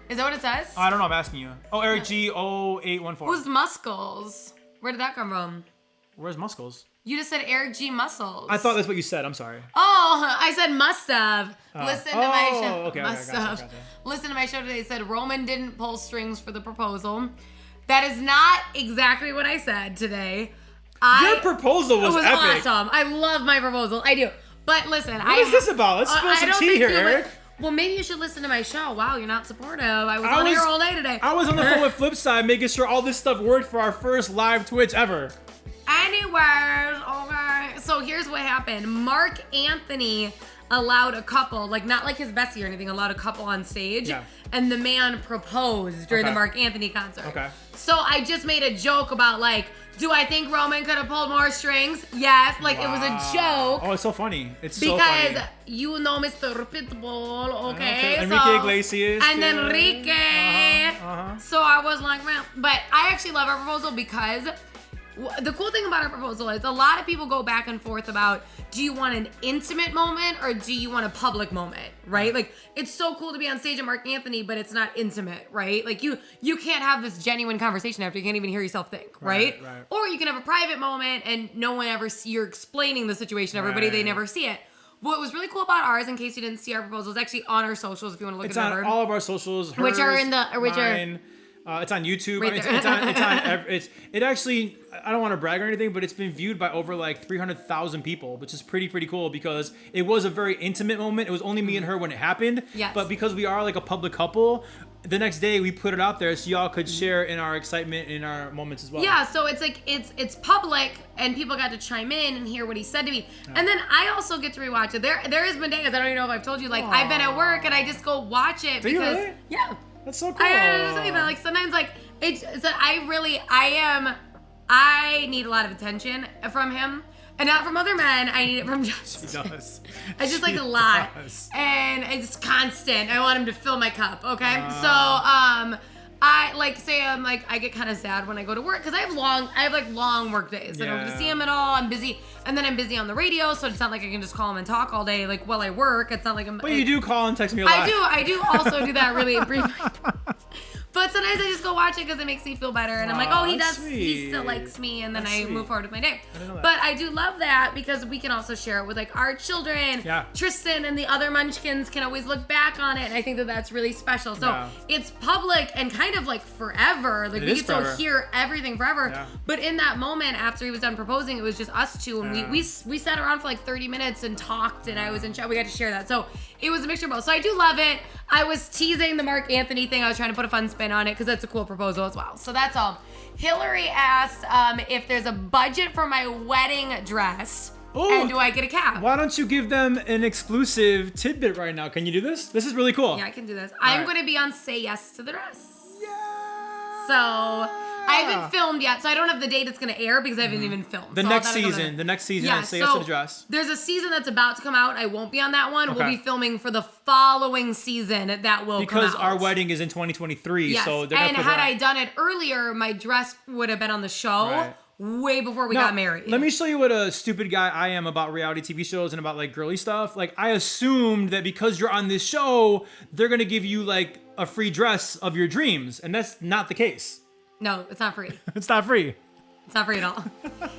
Is that what it says? I don't know. I'm asking you. Oh, Eric G 0814. Who's Muscles? Where did that come from? Where's Muscles? You just said Eric G. Muscles. I thought that's what you said. I'm sorry. Oh, I said must have. Listen to my show. Okay, must gotcha, have. gotcha. Listen to my show today. It said Roman didn't pull strings for the proposal. That is not exactly what I said today. Your proposal was epic. Awesome. I love my proposal. I do. But listen, what is this about? Let's spill some tea here, Eric. Well, maybe you should listen to my show. Wow, you're not supportive. I was on here all day today. I was on the phone with Flipside making sure all this stuff worked for our first live Twitch ever. Anyways, okay. So here's what happened. Mark Anthony allowed a couple, like not like his bestie or anything, allowed a couple on stage. Yeah. And the man proposed during the Mark Anthony concert. Okay. So I just made a joke about like, do I think Roman could have pulled more strings? Yes. Like it was a joke. Oh, it's so funny. It's so funny. Because you know Mr. Pitbull, okay? Enrique Iglesias. And Enrique. So I was like, man. But I actually love our proposal because the cool thing about our proposal is a lot of people go back and forth about, do you want an intimate moment or do you want a public moment, right? Like, it's so cool to be on stage at Mark Anthony, but it's not intimate, right? Like, you can't have this genuine conversation after you can't even hear yourself think, right? Or you can have a private moment and no one ever you're explaining the situation to everybody, they never see it. What was really cool about ours, in case you didn't see our proposal, is actually on our socials if you want to look at it. It's on all of our socials, hers, which are in the mine. It's on YouTube. Right It actually, I don't want to brag or anything, but it's been viewed by over like 300,000 people, which is pretty cool because it was a very intimate moment. It was only me and her when it happened. Yes. But because we are like a public couple, the next day we put it out there so y'all could share in our excitement in our moments as well. Yeah, so it's like it's public and people got to chime in and hear what he said to me. And then I also get to rewatch it. There has been days, I don't even know if I've told you, like I've been at work and I just go watch it Do because you really? Yeah. That's so cool. I say that, like sometimes like I need a lot of attention from him. And not from other men. I need it from Justin. She does. I just like a lot. And it's constant. I want him to fill my cup, okay? So I like say I get kind of sad when I go to work because I have long work days. I don't get to see him at all. I'm busy, and then I'm busy on the radio, so it's not like I can just call him and talk all day like while I work. It's not like I'm. But you do call and text me a lot. I do also do that really briefly. But sometimes I just go watch it because it makes me feel better. And I'm like, oh, he does. Sweet. He still likes me. And then I move forward with my day. But I do love that because we can also share it with like our children. Yeah. Tristan and the other munchkins can always look back on it. And I think that that's really special. So it's public and kind of like forever. Like we get to hear everything forever. Yeah. But in that moment after he was done proposing, it was just us two. And we sat around for like 30 minutes and talked. And I was in chat. We got to share that. So it was a mixture of both. So I do love it. I was teasing the Mark Anthony thing. I was trying to put a fun spin on it because that's a cool proposal as well. So that's all. Hillary asked if there's a budget for my wedding dress. Ooh, and do I get a cap? Why don't you give them an exclusive tidbit right now? Can you do this? This is really cool. Yeah, I can do this. I'm going to be on Say Yes to the Dress. Yeah. So I haven't filmed yet, so I don't have the date it's going to air because I haven't even filmed. The next season, yeah, Say Yes to the Dress. There's a season that's about to come out. I won't be on that one. Okay. We'll be filming for the following season that will come out. Because our wedding is in 2023, yes. So they're and had I done it earlier, my dress would have been on the show way before we got married. Let me show you what a stupid guy I am about reality TV shows and about like girly stuff. Like I assumed that because you're on this show, they're going to give you like a free dress of your dreams. And that's not the case. No, it's not free. It's not free. It's not free at all.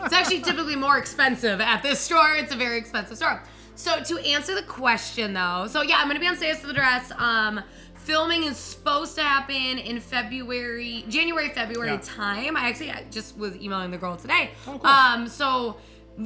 It's actually typically more expensive at this store. It's a very expensive store. So to answer the question though, so yeah, I'm going to be on Say Yes to the Dress. Filming is supposed to happen in January, February time. I just was emailing the girl today. Oh, cool. So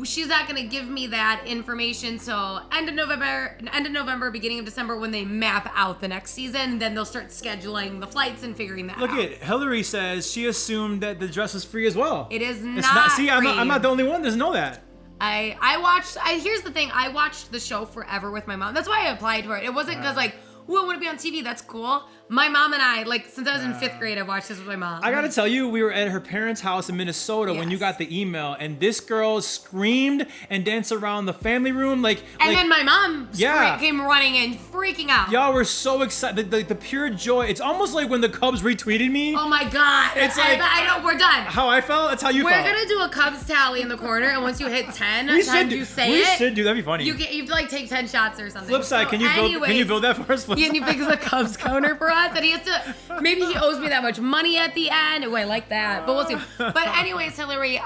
she's not going to give me that information till end of November, beginning of December when they map out the next season. Then they'll start scheduling the flights and figuring that out. Look at Hillary says she assumed that the dress was free as well. It is not free. I'm not the only one that doesn't know that. Here's the thing. I watched the show forever with my mom. That's why I applied for it. It wasn't because like, ooh, I want to be on TV. That's cool. My mom and I, like, since I was in 5th grade, I've watched this with my mom. I gotta tell you, we were at her parents' house in Minnesota when you got the email, and this girl screamed and danced around the family room, then my mom came running in, freaking out. Y'all were so excited. The pure joy. It's almost like when the Cubs retweeted me. Oh my God. It's like, I know, we're done. How I felt, that's how you felt. We're gonna do a Cubs tally in the corner, and once you hit 10 times you say it. We should do, that'd be funny. You have to like take 10 shots or something. Flipside, can you build that for us? Flipside? Can you pick the Cubs counter for us? And he has to. Maybe he owes me that much money at the end. Oh, I like that. But we'll see. But anyways, Hillary,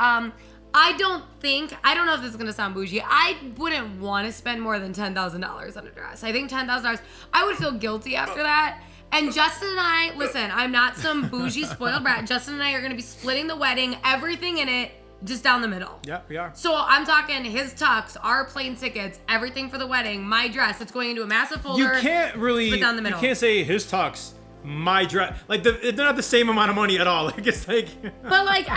I don't know if this is going to sound bougie. I wouldn't want to spend more than $10,000 on a dress. I think $10,000, I would feel guilty after that. And Justin and I, listen, I'm not some bougie spoiled brat. Justin and I are going to be splitting the wedding, everything in it, just down the middle. Yeah, we are. So I'm talking his tux, our plane tickets, everything for the wedding, my dress. It's going into a massive folder. You can't really, split down the middle. You can't say his tux, my dress. Like, they're not the same amount of money at all. Like, it's like. But like,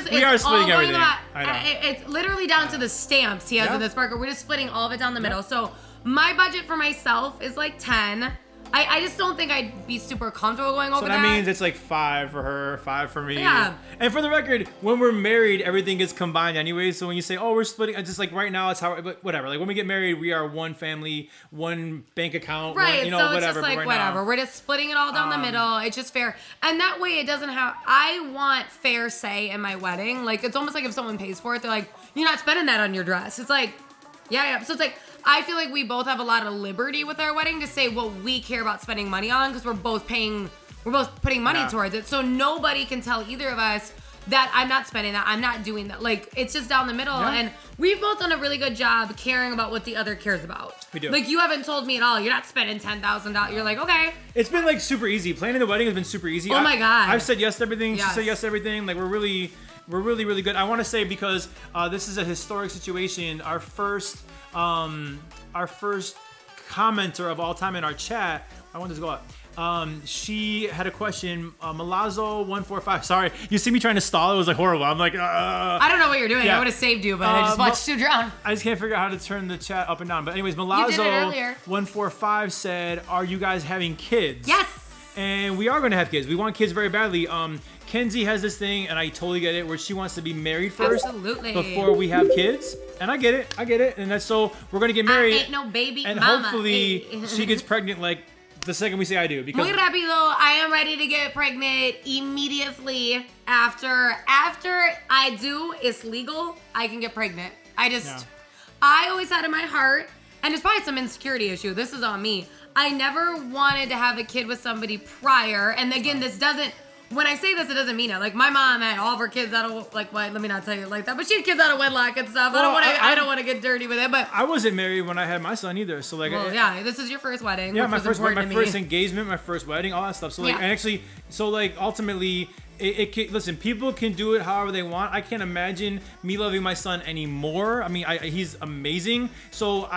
we are splitting everything. I know. It's literally down to the stamps he has in this burger. We're just splitting all of it down the middle. So my budget for myself is like 10. I just don't think I'd be super comfortable going over that. So that means it's like 5 for her, 5 for me. Yeah. And for the record, when we're married, everything gets combined anyway. So when you say, oh, we're splitting, it's just like right now, it's how, but whatever. Like when we get married, we are one family, one bank account, right? One, so whatever. It's just like whatever. Now, we're just splitting it all down the middle. It's just fair. And that way it doesn't have, I want fair say in my wedding. Like it's almost like if someone pays for it, they're like, you're not spending that on your dress. It's like, yeah. So it's like, I feel like we both have a lot of liberty with our wedding to say what we care about spending money on because we're both putting money towards it. So nobody can tell either of us that I'm not spending that, I'm not doing that. Like, it's just down the middle. Yeah. And we've both done a really good job caring about what the other cares about. We do. Like, you haven't told me at all, you're not spending $10,000. You're like, okay. It's been, like, super easy. Planning the wedding has been super easy. Oh, my God. I've said yes to everything. Yes. She said yes to everything. Like, we're really, really good. I want to say because this is a historic situation. Our first commenter of all time in our chat, I want this to go up. She had a question, Malazzo145. Sorry, you see me trying to stall. It was like horrible. I'm like, I don't know what you're doing. Yeah. I would have saved you, but I just watched you drown. I just can't figure out how to turn the chat up and down. But anyways, Malazzo145 said, "Are you guys having kids?" Yes. And we are going to have kids. We want kids very badly. Kenzie has this thing, and I totally get it, where she wants to be married first before we have kids. And I get it. And that's so we're going to get married. I ain't no baby and mama. hopefully she gets pregnant like the second we say I do. Because muy rápido, I am ready to get pregnant immediately after I do, it's legal, I can get pregnant. I always had in my heart, and it's probably some insecurity issue, this is on me, I never wanted to have a kid with somebody prior, and again, when I say this, it doesn't mean it. Like, my mom had all of her kids out of, like, let me not tell you like that, but she had kids out of wedlock and stuff. Well, I don't want to get dirty with it, but... I wasn't married when I had my son either, so, like... Well, yeah, this is your first wedding. Yeah, my first engagement, my first wedding, all that stuff. So, like, and actually, so, like, ultimately... Listen, people can do it however they want. I can't imagine me loving my son anymore. I mean, he's amazing. So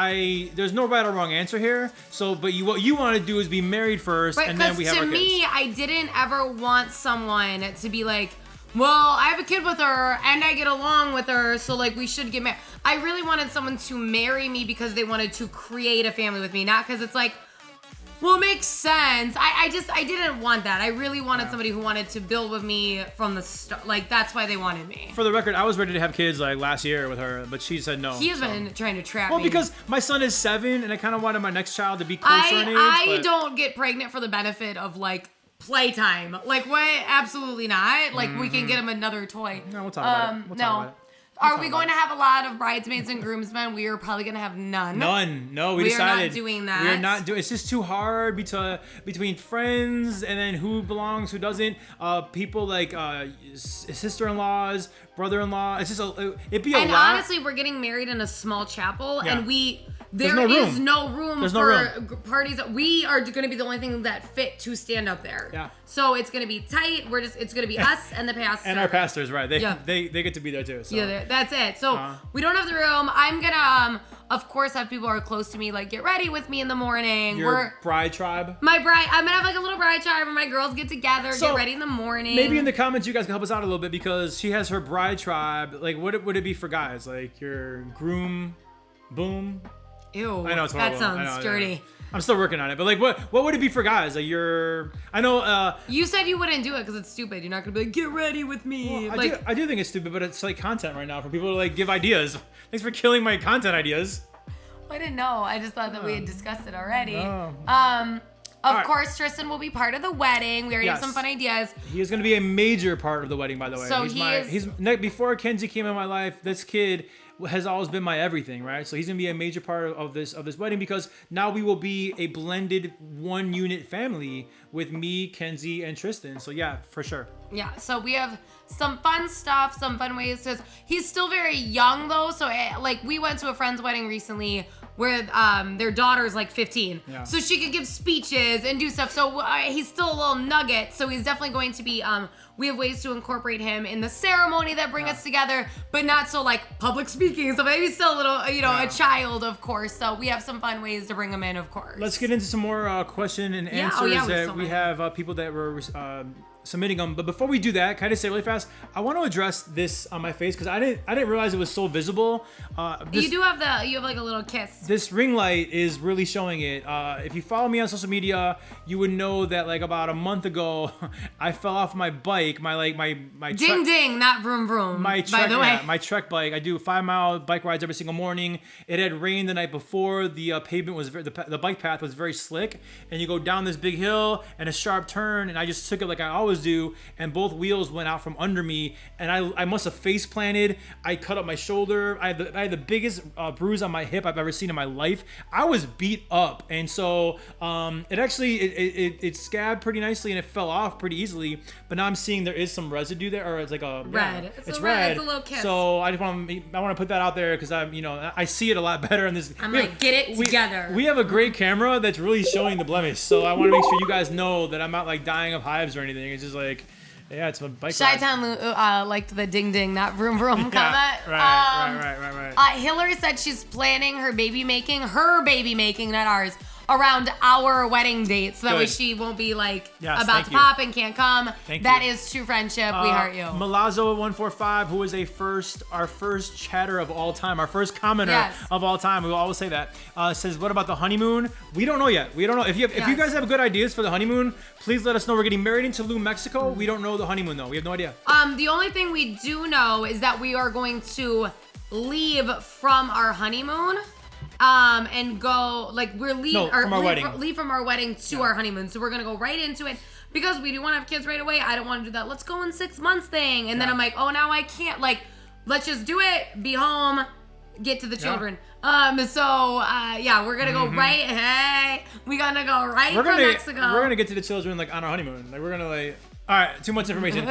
there's no right or wrong answer here. So, but what you want to do is be married first, and then we have our kids. To me, I didn't ever want someone to be like, well, I have a kid with her, and I get along with her, so like we should get married. I really wanted someone to marry me because they wanted to create a family with me, not because it's like, well, it makes sense. I didn't want that. I really wanted somebody who wanted to build with me from the start. Like, that's why they wanted me. For the record, I was ready to have kids like last year with her, but she said no. He has been trying to trap me. Well, because my son is 7, and I kind of wanted my next child to be closer in age. I don't get pregnant for the benefit of, like, playtime. Like, what? Absolutely not. Like, we can get him another toy. No, we'll talk about it. We'll talk about it. Are we going to have a lot of bridesmaids and groomsmen? We are probably going to have none. None. No, we decided. We are not doing that. We are not doing. It's just too hard between friends and then who belongs, who doesn't. People like sister-in-laws, brother-in-law. It's just it'd be a lot. And honestly, we're getting married in a small chapel, and there is no room for parties. We are going to be the only thing that fit to stand up there. Yeah. So it's going to be tight. It's going to be us and the pastor. And our pastors, right? They get to be there too. So. Yeah, that's it. So we don't have the room. I'm gonna, of course, have people who are close to me like get ready with me in the morning. Your bride tribe. My bride. I'm gonna have like a little bride tribe where my girls get together, get ready in the morning. Maybe in the comments you guys can help us out a little bit because she has her bride tribe. Like, what would it be for guys? Like your groom, boom. Ew, I know it's horrible. That sounds dirty. I'm still working on it, but like, what would it be for guys? Like, I know. You said you wouldn't do it because it's stupid. You're not gonna be like, get ready with me. Well, I do think it's stupid, but it's like content right now for people to like give ideas. Thanks for killing my content ideas. I didn't know. I just thought that we had discussed it already. Oh. Of course, Tristan will be part of the wedding. We already have some fun ideas. He is going to be a major part of the wedding, by the way. So he's before Kenzie came in my life. This kid has always been my everything, right? So he's gonna be a major part of this wedding, because now we will be a blended 1-unit family with me, Kenzie, and Tristan. So yeah, for sure. Yeah, so we have some fun stuff, some fun ways to. He's still very young though, so like we went to a friend's wedding recently where their daughter's like 15, so she could give speeches and do stuff. So he's still a little nugget, so he's definitely going to be. We have ways to incorporate him in the ceremony that bring us together, but not so like public speaking. So maybe still a little, a child, of course. So we have some fun ways to bring him in, of course. Let's get into some more question and answers that we have people that were submitting them. But before we do that, can I just say really fast, I want to address this on my face because I didn't realize it was so visible. You have like a little kiss. This ring light is really showing it. If you follow me on social media, you would know that like about a month ago, I fell off my bike. My ding ding, not vroom vroom. By the way, my Trek bike. I do 5-mile bike rides every single morning. It had rained the night before. The pavement was the bike path was very slick, and you go down this big hill and a sharp turn, and I just took it like I always do, and both wheels went out from under me, and I must have face planted. I cut up my shoulder. I had the biggest bruise on my hip I've ever seen in my life. I was beat up, and so it scabbed pretty nicely, and it fell off pretty easily. But now I'm seeing there is some residue there, or it's like a red. Yeah, it's red. It's a little kiss. So I want to put that out there because I see it a lot better in this. Get it together. We have a great camera that's really showing the blemish, so I want to make sure you guys know that I'm not like dying of hives or anything. It's just like, yeah, it's a bike ride. Chi-Town liked the ding ding, not vroom vroom comment. Right. Hillary said she's planning her baby making, not ours, around our wedding date, so that way she won't be like about to pop and can't come. That is true friendship. We heart you. Malazzo145, who is our first chatter of all time, our first commenter of all time. We will always say that. Says, what about the honeymoon? We don't know yet. We don't know. If you guys have good ideas for the honeymoon, please let us know. We're getting married in Tulum, Mexico. We don't know the honeymoon though. We have no idea. The only thing we do know is that we are going to leave from our honeymoon. And go leave from our wedding to our honeymoon. So we're gonna go right into it because we do want to have kids right away. I don't want to do that. Let's go in 6 months thing, and then I'm like, oh, now I can't. Like, let's just do it. Be home, get to the children. We're gonna go right. Hey, we gonna go right from Mexico. We're gonna get to the children like on our honeymoon. Like we're gonna like. All right, too much information.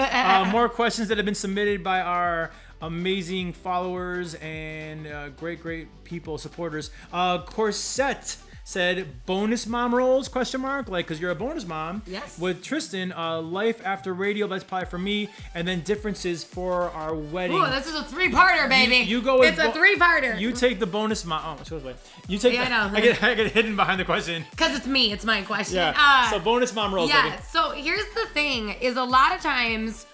More questions that have been submitted by our amazing followers and great people, supporters. Corset said, bonus mom roles, ? Like, because you're a bonus mom. Yes. With Tristan, life after radio, that's probably for me, and then differences for our wedding. Ooh, this is a 3-parter, baby. You go with it's a 3-parter. You take the bonus mom. Oh, she goes away. You take. I know. I get hidden behind the question. Because it's me. It's my question. Yeah. So bonus mom roles. Yeah. Baby. So here's the thing: is a lot of times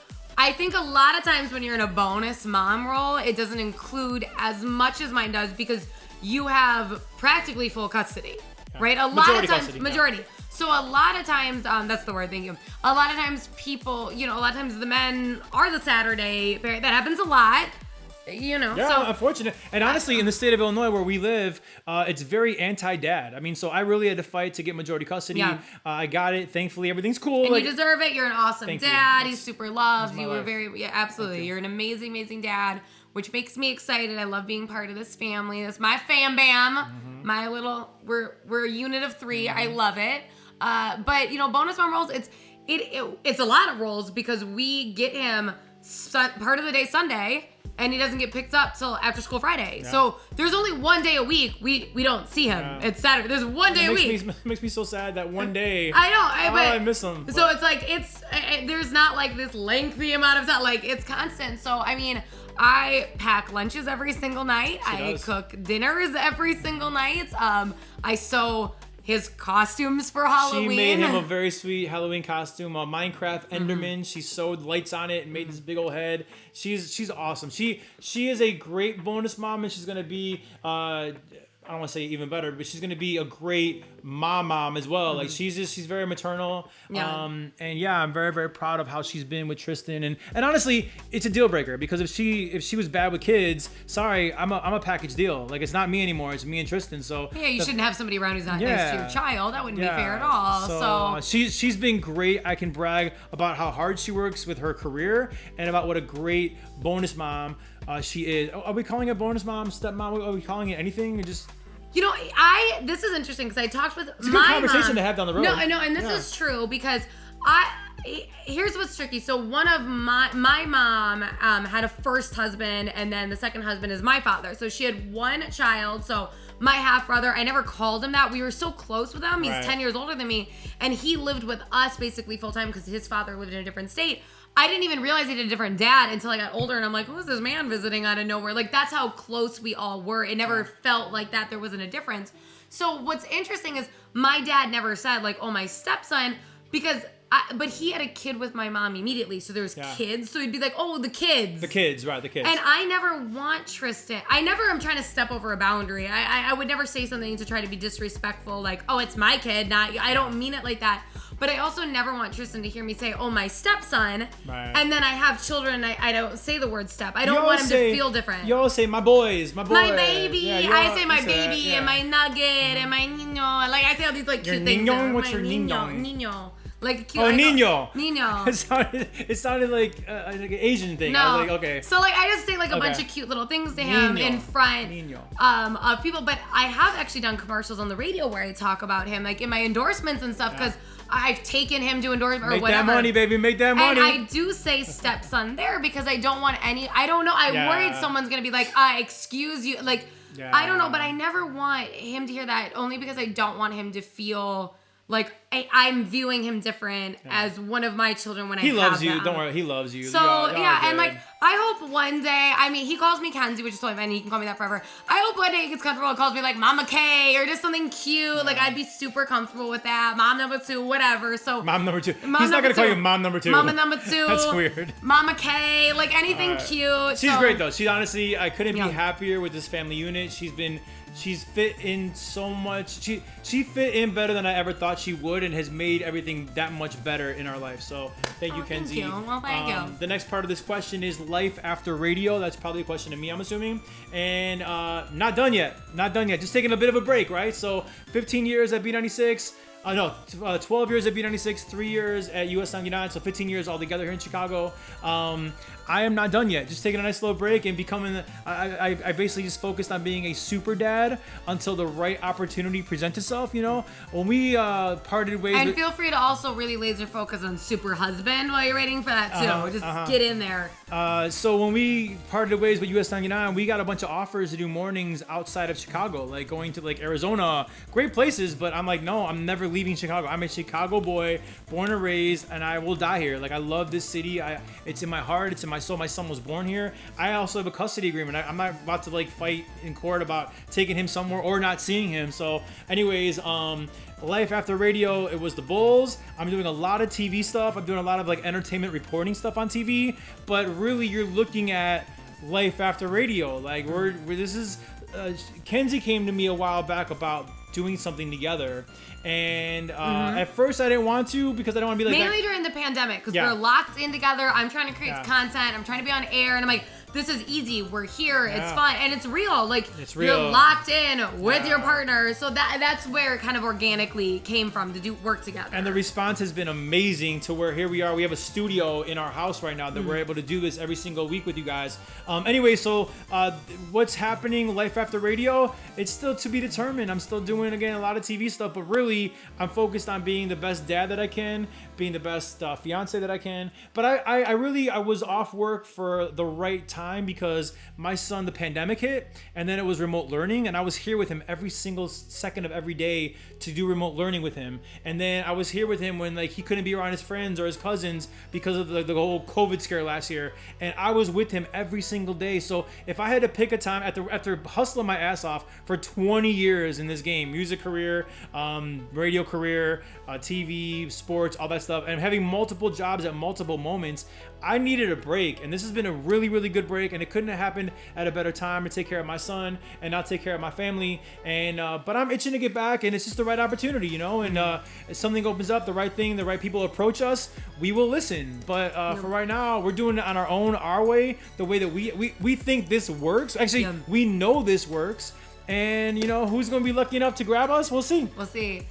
when you're in a bonus mom role, it doesn't include as much as mine does because you have practically full custody, right? Majority. So a lot of times, that's the word, thank you. A lot of times people, a lot of times the men are the Saturday parent. That happens a lot. Yeah, unfortunate. And honestly, in the state of Illinois where we live, it's very anti-dad. I mean, so I really had to fight to get majority custody. Yeah. I got it. Thankfully, everything's cool. And you deserve it. You're an awesome dad. He's super loved. You were absolutely. You're an amazing, amazing dad, which makes me excited. I love being part of this family. That's my fam bam. Mm-hmm. My little, we're a unit of 3. Mm-hmm. I love it. But bonus mom roles, it's a lot of roles because we get him part of the day Sunday. And he doesn't get picked up till after school Friday. Yeah. So there's only one day a week we don't see him. Yeah. It's Saturday. There's one day a week. Makes me so sad that one day. I know. I miss him. So it's like there's not like this lengthy amount of time. Like it's constant. So I mean, I pack lunches every single night. I cook dinners every single night. I sew his costumes for Halloween. She made him a very sweet Halloween costume, a Minecraft Enderman. Mm-hmm. She sewed lights on it and made this big old head. She's awesome. She is a great bonus mom, and she's gonna be I don't want to say even better, but she's gonna be a great mom as well. Mm-hmm. Like she's very maternal. Yeah. And yeah, I'm very, very proud of how she's been with Tristan. And honestly, it's a deal breaker because if she was bad with kids, sorry, I'm a package deal. Like it's not me anymore, it's me and Tristan. So yeah, you shouldn't have somebody around who's not nice to your child. That wouldn't be fair at all. So she's been great. I can brag about how hard she works with her career and about what a great bonus mom she is. Are we calling it bonus mom, stepmom? Are we calling it anything? Or just... This is interesting because I talked with it's a good conversation to have down the road. No, I know, and this is true because here's what's tricky. So one of my mom had a first husband, and then the second husband is my father. So she had one child. So my half brother, I never called him that. We were so close with him. He's 10 years older than me, and he lived with us basically full time because his father lived in a different state. I didn't even realize he had a different dad until I got older, and I'm like, who's this man visiting out of nowhere? Like, that's how close we all were. It never felt like that there wasn't a difference. So what's interesting is my dad never said, like, oh, my stepson, but he had a kid with my mom immediately, so there was kids. So he'd be like, oh, the kids. The kids, right, the kids. And I never want Tristan. I never am trying to step over a boundary. I would never say something to try to be disrespectful, like, oh, it's my kid. I don't mean it like that. But I also never want Tristan to hear me say, oh, my stepson. Right. And then I have children, I don't say the word step. I don't want him to feel different. You always say, my boys, my boy. My baby. Yeah, I say my baby and my nugget and my niño. Like, I say all these, like, cute things. What's your niño? Niño. Like cute. Oh, Nino. Nino. It sounded like an Asian thing. No. I was like, okay. So like I just say like a bunch of cute little things to him in front of people. But I have actually done commercials on the radio where I talk about him, like in my endorsements and stuff, because I've taken him to endorsement or whatever. Make that money, baby. Make that money. And I do say stepson there because I don't want any. I don't know. I'm worried someone's gonna be like, excuse you. Like I don't know, but I never want him to hear that only because I don't want him to feel like I'm viewing him different as one of my children when I have them. He loves you. Don't worry. He loves you. So, and like, I hope one day, I mean, he calls me Kenzie, which is totally fine. He can call me that forever. I hope one day he gets comfortable and calls me like Mama K or just something cute. Yeah. Like, I'd be super comfortable with that. Mom number 2, whatever. So Mom number 2. He's not going to call you Mom number 2. Mama number 2. That's weird. Mama K. Like, anything cute. She's great, though. She honestly, I couldn't be happier with this family unit. She's fit in so much. She fit in better than I ever thought she would, and has made everything that much better in our life. So thank you, Kenzie. Thank you. Well, thank you. The next part of this question is life after radio. That's probably a question to me, I'm assuming. And not done yet. Not done yet. Just taking a bit of a break, right? So 15 years at B96. 12 years at B96, 3 years at US 99, so 15 years altogether here in Chicago. I am not done yet. Just taking a nice little break and becoming. I basically just focused on being a super dad until the right opportunity presents itself. You know, when we parted ways. And feel free to also really laser focus on super husband while you're waiting for that too. Just get in there. So when we parted ways with US 99, we got a bunch of offers to do mornings outside of Chicago, like going to like Arizona, great places. But I'm like, no, I'm never leaving Chicago. I'm a Chicago boy, born and raised, and I will die here. Like, I love this city. It's in my heart. It's in my soul. My son was born here. I also have a custody agreement. I'm not about to like fight in court about taking him somewhere or not seeing him. So anyways, life after radio, it was the Bulls. I'm doing a lot of TV stuff. I'm doing a lot of like entertainment reporting stuff on TV. But really, you're looking at life after radio. Like Kenzie came to me a while back about doing something together. And at first I didn't want to because I don't want to be like mainly during the pandemic because we're locked in together. I'm trying to create content. I'm trying to be on air, and I'm like, this is easy. We're here. It's fun, and it's real. Like, it's real. You're locked in with your partner, so that's where it kind of organically came from to do work together. And the response has been amazing to where here we are. We have a studio in our house right now that we're able to do this every single week with you guys. Anyway, so what's happening life after radio? It's still to be determined. I'm still doing again a lot of TV stuff, but really I'm focused on being the best dad that I can, being the best fiance that I can. But I was off work for the right time because my son, the pandemic hit, and then it was remote learning, and I was here with him every single second of every day to do remote learning with him. And then I was here with him when like he couldn't be around his friends or his cousins because of the whole COVID scare last year, and I was with him every single day. So if I had to pick a time after hustling my ass off for 20 years in this game, music career, radio career, TV, sports, all that stuff, and having multiple jobs at multiple moments, I needed a break. And this has been a really, really good break, and it couldn't have happened at a better time to take care of my son and not take care of my family. And but I'm itching to get back, and it's just the right opportunity, you know. And if something opens up, the right thing, the right people approach us, we will listen. But for right now, we're doing it on our own, our way, the way that we think this works. Actually, we know this works. And you know who's gonna be lucky enough to grab us? We'll see. City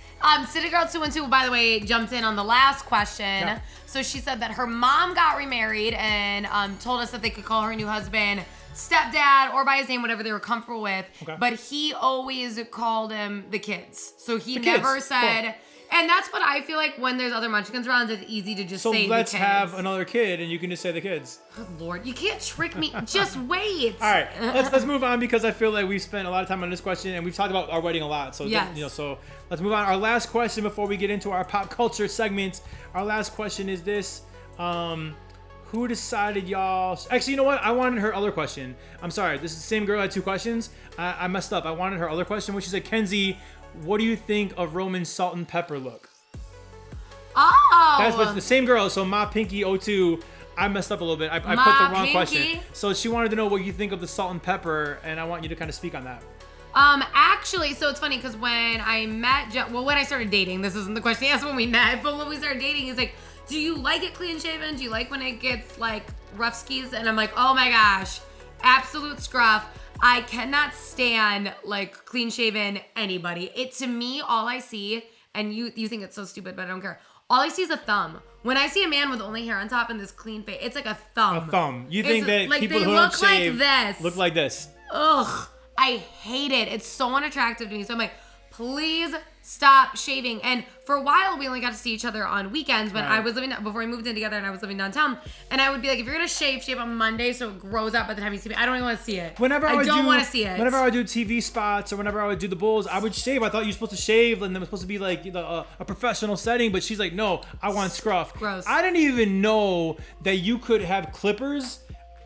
Girl 212, by the way, jumped in on the last question. So she said that her mom got remarried and told us that they could call her new husband stepdad or by his name, whatever they were comfortable with. Okay. But he always called him the kids. So he The never kids. said... Cool. And that's what I feel like when there's other munchkins around, it's easy to just So say let's the kids. have another kid, and you can just say the kids. Good Lord, you can't trick me. Just wait. All right, let's move on because I feel like we've spent a lot of time on this question, and we've talked about our wedding a lot. So Yes. so let's move on. Our last question before we get into our pop culture segment. Our last question is this: who decided y'all? Actually, you know what? I wanted her other question. I'm sorry. This is the same girl had two questions. I messed up. I wanted her other question, which is like, Kenzie, what do you think of Roman's salt and pepper look? Oh. That's what the same girl. So Ma Pinky 02. I messed up a little bit. I put the wrong question. So she wanted to know what you think of the salt and pepper, and I want you to kind of speak on that. Actually, so it's funny because when I met, when I started dating, this isn't the question he asked when we met, but when we started dating, he's like, do you like it clean shaven? Do you like when it gets like rough skis? And I'm like, oh my gosh, absolute scruff. I cannot stand like clean shaven anybody. It to me, all I see, and you think it's so stupid, but I don't care. All I see is a thumb. When I see a man with only hair on top and this clean face, it's like a thumb. A thumb. You think that like people they who look don't shave like this. look like this? Ugh. I hate it. It's so unattractive to me. So I'm like, please stop shaving. And for a while, we only got to see each other on weekends. But Right. I was living, before we moved in together and I was living downtown. And I would be like, if you're going to shave on Monday so it grows out by the time you see me. I don't even want to see it. Whenever I don't want to see it. Whenever I would do TV spots or whenever I would do the Bulls, I would shave. I thought you were supposed to shave and it was supposed to be like a professional setting. But she's like, no, I want scruff. Gross. I didn't even know that you could have clippers.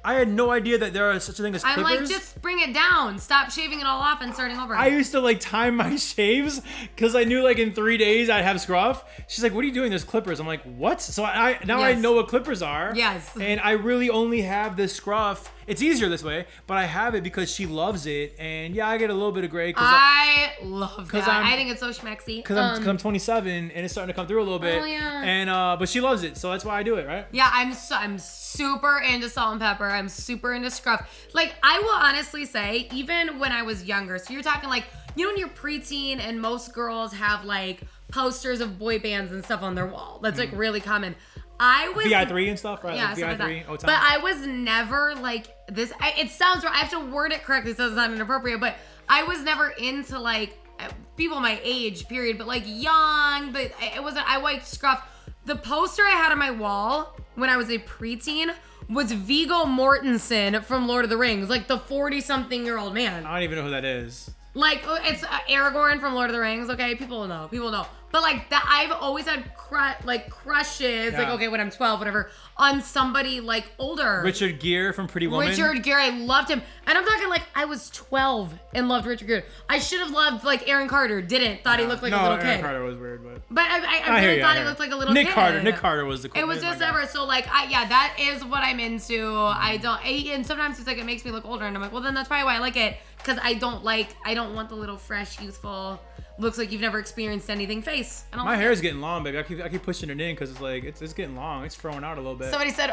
I had no idea that there is such a thing as clippers. I'm like, just bring it down. Stop shaving it all off and starting over. I used to like time my shaves because I knew like in 3 days I'd have scruff. She's like, what are you doing? There's clippers. I'm like, what? So I now I Yes. know what clippers are. Yes. And I really only have this scruff. It's easier this way, but I have it because she loves it. And yeah, I get a little bit of gray because I love that. I'm- I think it's so schmexy. Cause I'm 27 and it's starting to come through a little bit. Oh, yeah. And but she loves it, so that's why I do it, right? Yeah, I'm super into salt and pepper. I'm super into scruff. Like, I will honestly say, even when I was younger, so you're talking like, you know when you're preteen and most girls have like posters of boy bands and stuff on their wall. That's like really common. I was VI3 and stuff, right? Yeah, like stuff like VI3, that. But I was never like this. It sounds wrong. I have to word it correctly so it's not inappropriate. But I was never into like people my age, period. But like young. But it wasn't. I liked scruff. The poster I had on my wall when I was a preteen was Viggo Mortensen from Lord of the Rings, like the 40-something-year-old man. I don't even know who that is. Like, it's Aragorn from Lord of the Rings, okay? People know. But, like, that I've always had, crushes, Yeah. like, okay, when I'm 12, whatever, on somebody, like, older. Richard Gere from Pretty Woman. Richard Gere, I loved him. And I'm talking, like, I was 12 and loved Richard Gere. I should have loved, like, Aaron Carter. Didn't. Thought he looked like a little Aaron kid. Carter was weird, but... But I really thought he looked like a little Nick kid. Carter. Nick Carter was the cool. It was just ever. So, like, that is what I'm into. And sometimes it's like, it makes me look older. And I'm like, well, then that's probably why I like it. Because I don't want the little fresh, youthful, looks like you've never experienced anything face. I don't My like hair it. is getting long, baby. I keep pushing it in because it's like it's getting long. It's throwing out a little bit. Somebody said,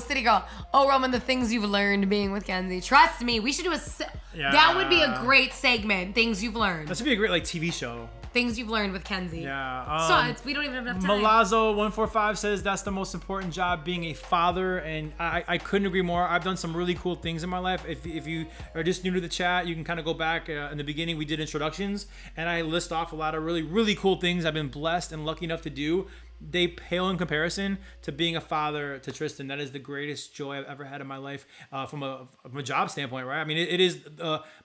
City Girl. Oh, Roman, the things you've learned being with Kenzie. Trust me, we should do that would be a great segment. Things you've learned. That should be a great like TV show. Things you've learned with Kenzie. Yeah. We don't even have enough time. Malazzo145 says that's the most important job, being a father, and I couldn't agree more. I've done some really cool things in my life. If you are just new to the chat, you can kind of go back in the beginning. We did introductions, and I list off a lot of really, really cool things I've been blessed and lucky enough to do. They pale in comparison to being a father to Tristan. That is the greatest joy I've ever had in my life from a job standpoint, right? I mean, it is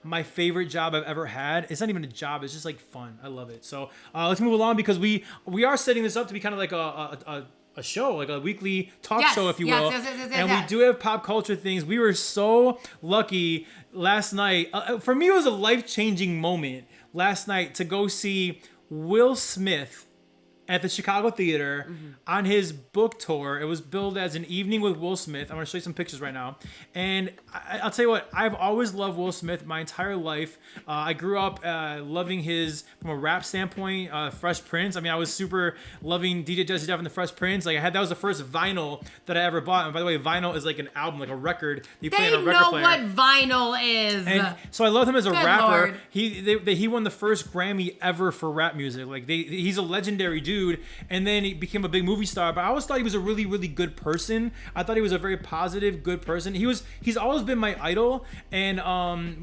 my favorite job I've ever had. It's not even a job. It's just like fun. I love it. So let's move along because we are setting this up to be kind of like a show, like a weekly talk show, if you will. And we do have pop culture things. We were so lucky last night. For me, it was a life-changing moment last night to go see Will Smith at the Chicago Theater on his book tour. It was billed as An Evening with Will Smith. I'm going to show you some pictures right now. And I'll tell you what, I've always loved Will Smith my entire life. I grew up loving his, from a rap standpoint, Fresh Prince. I mean, I was super loving DJ Jesse Jeff and the Fresh Prince. Like, that was the first vinyl that I ever bought. And by the way, vinyl is like an album, like a record that you play on a record player. They know what vinyl is. And so I love him as a rapper. Lord. He won the first Grammy ever for rap music. Like, he's a legendary dude. dude, and then he became a big movie star. But I always thought he was a really, really good person. I thought he was a very positive, good person. He's always been my idol. And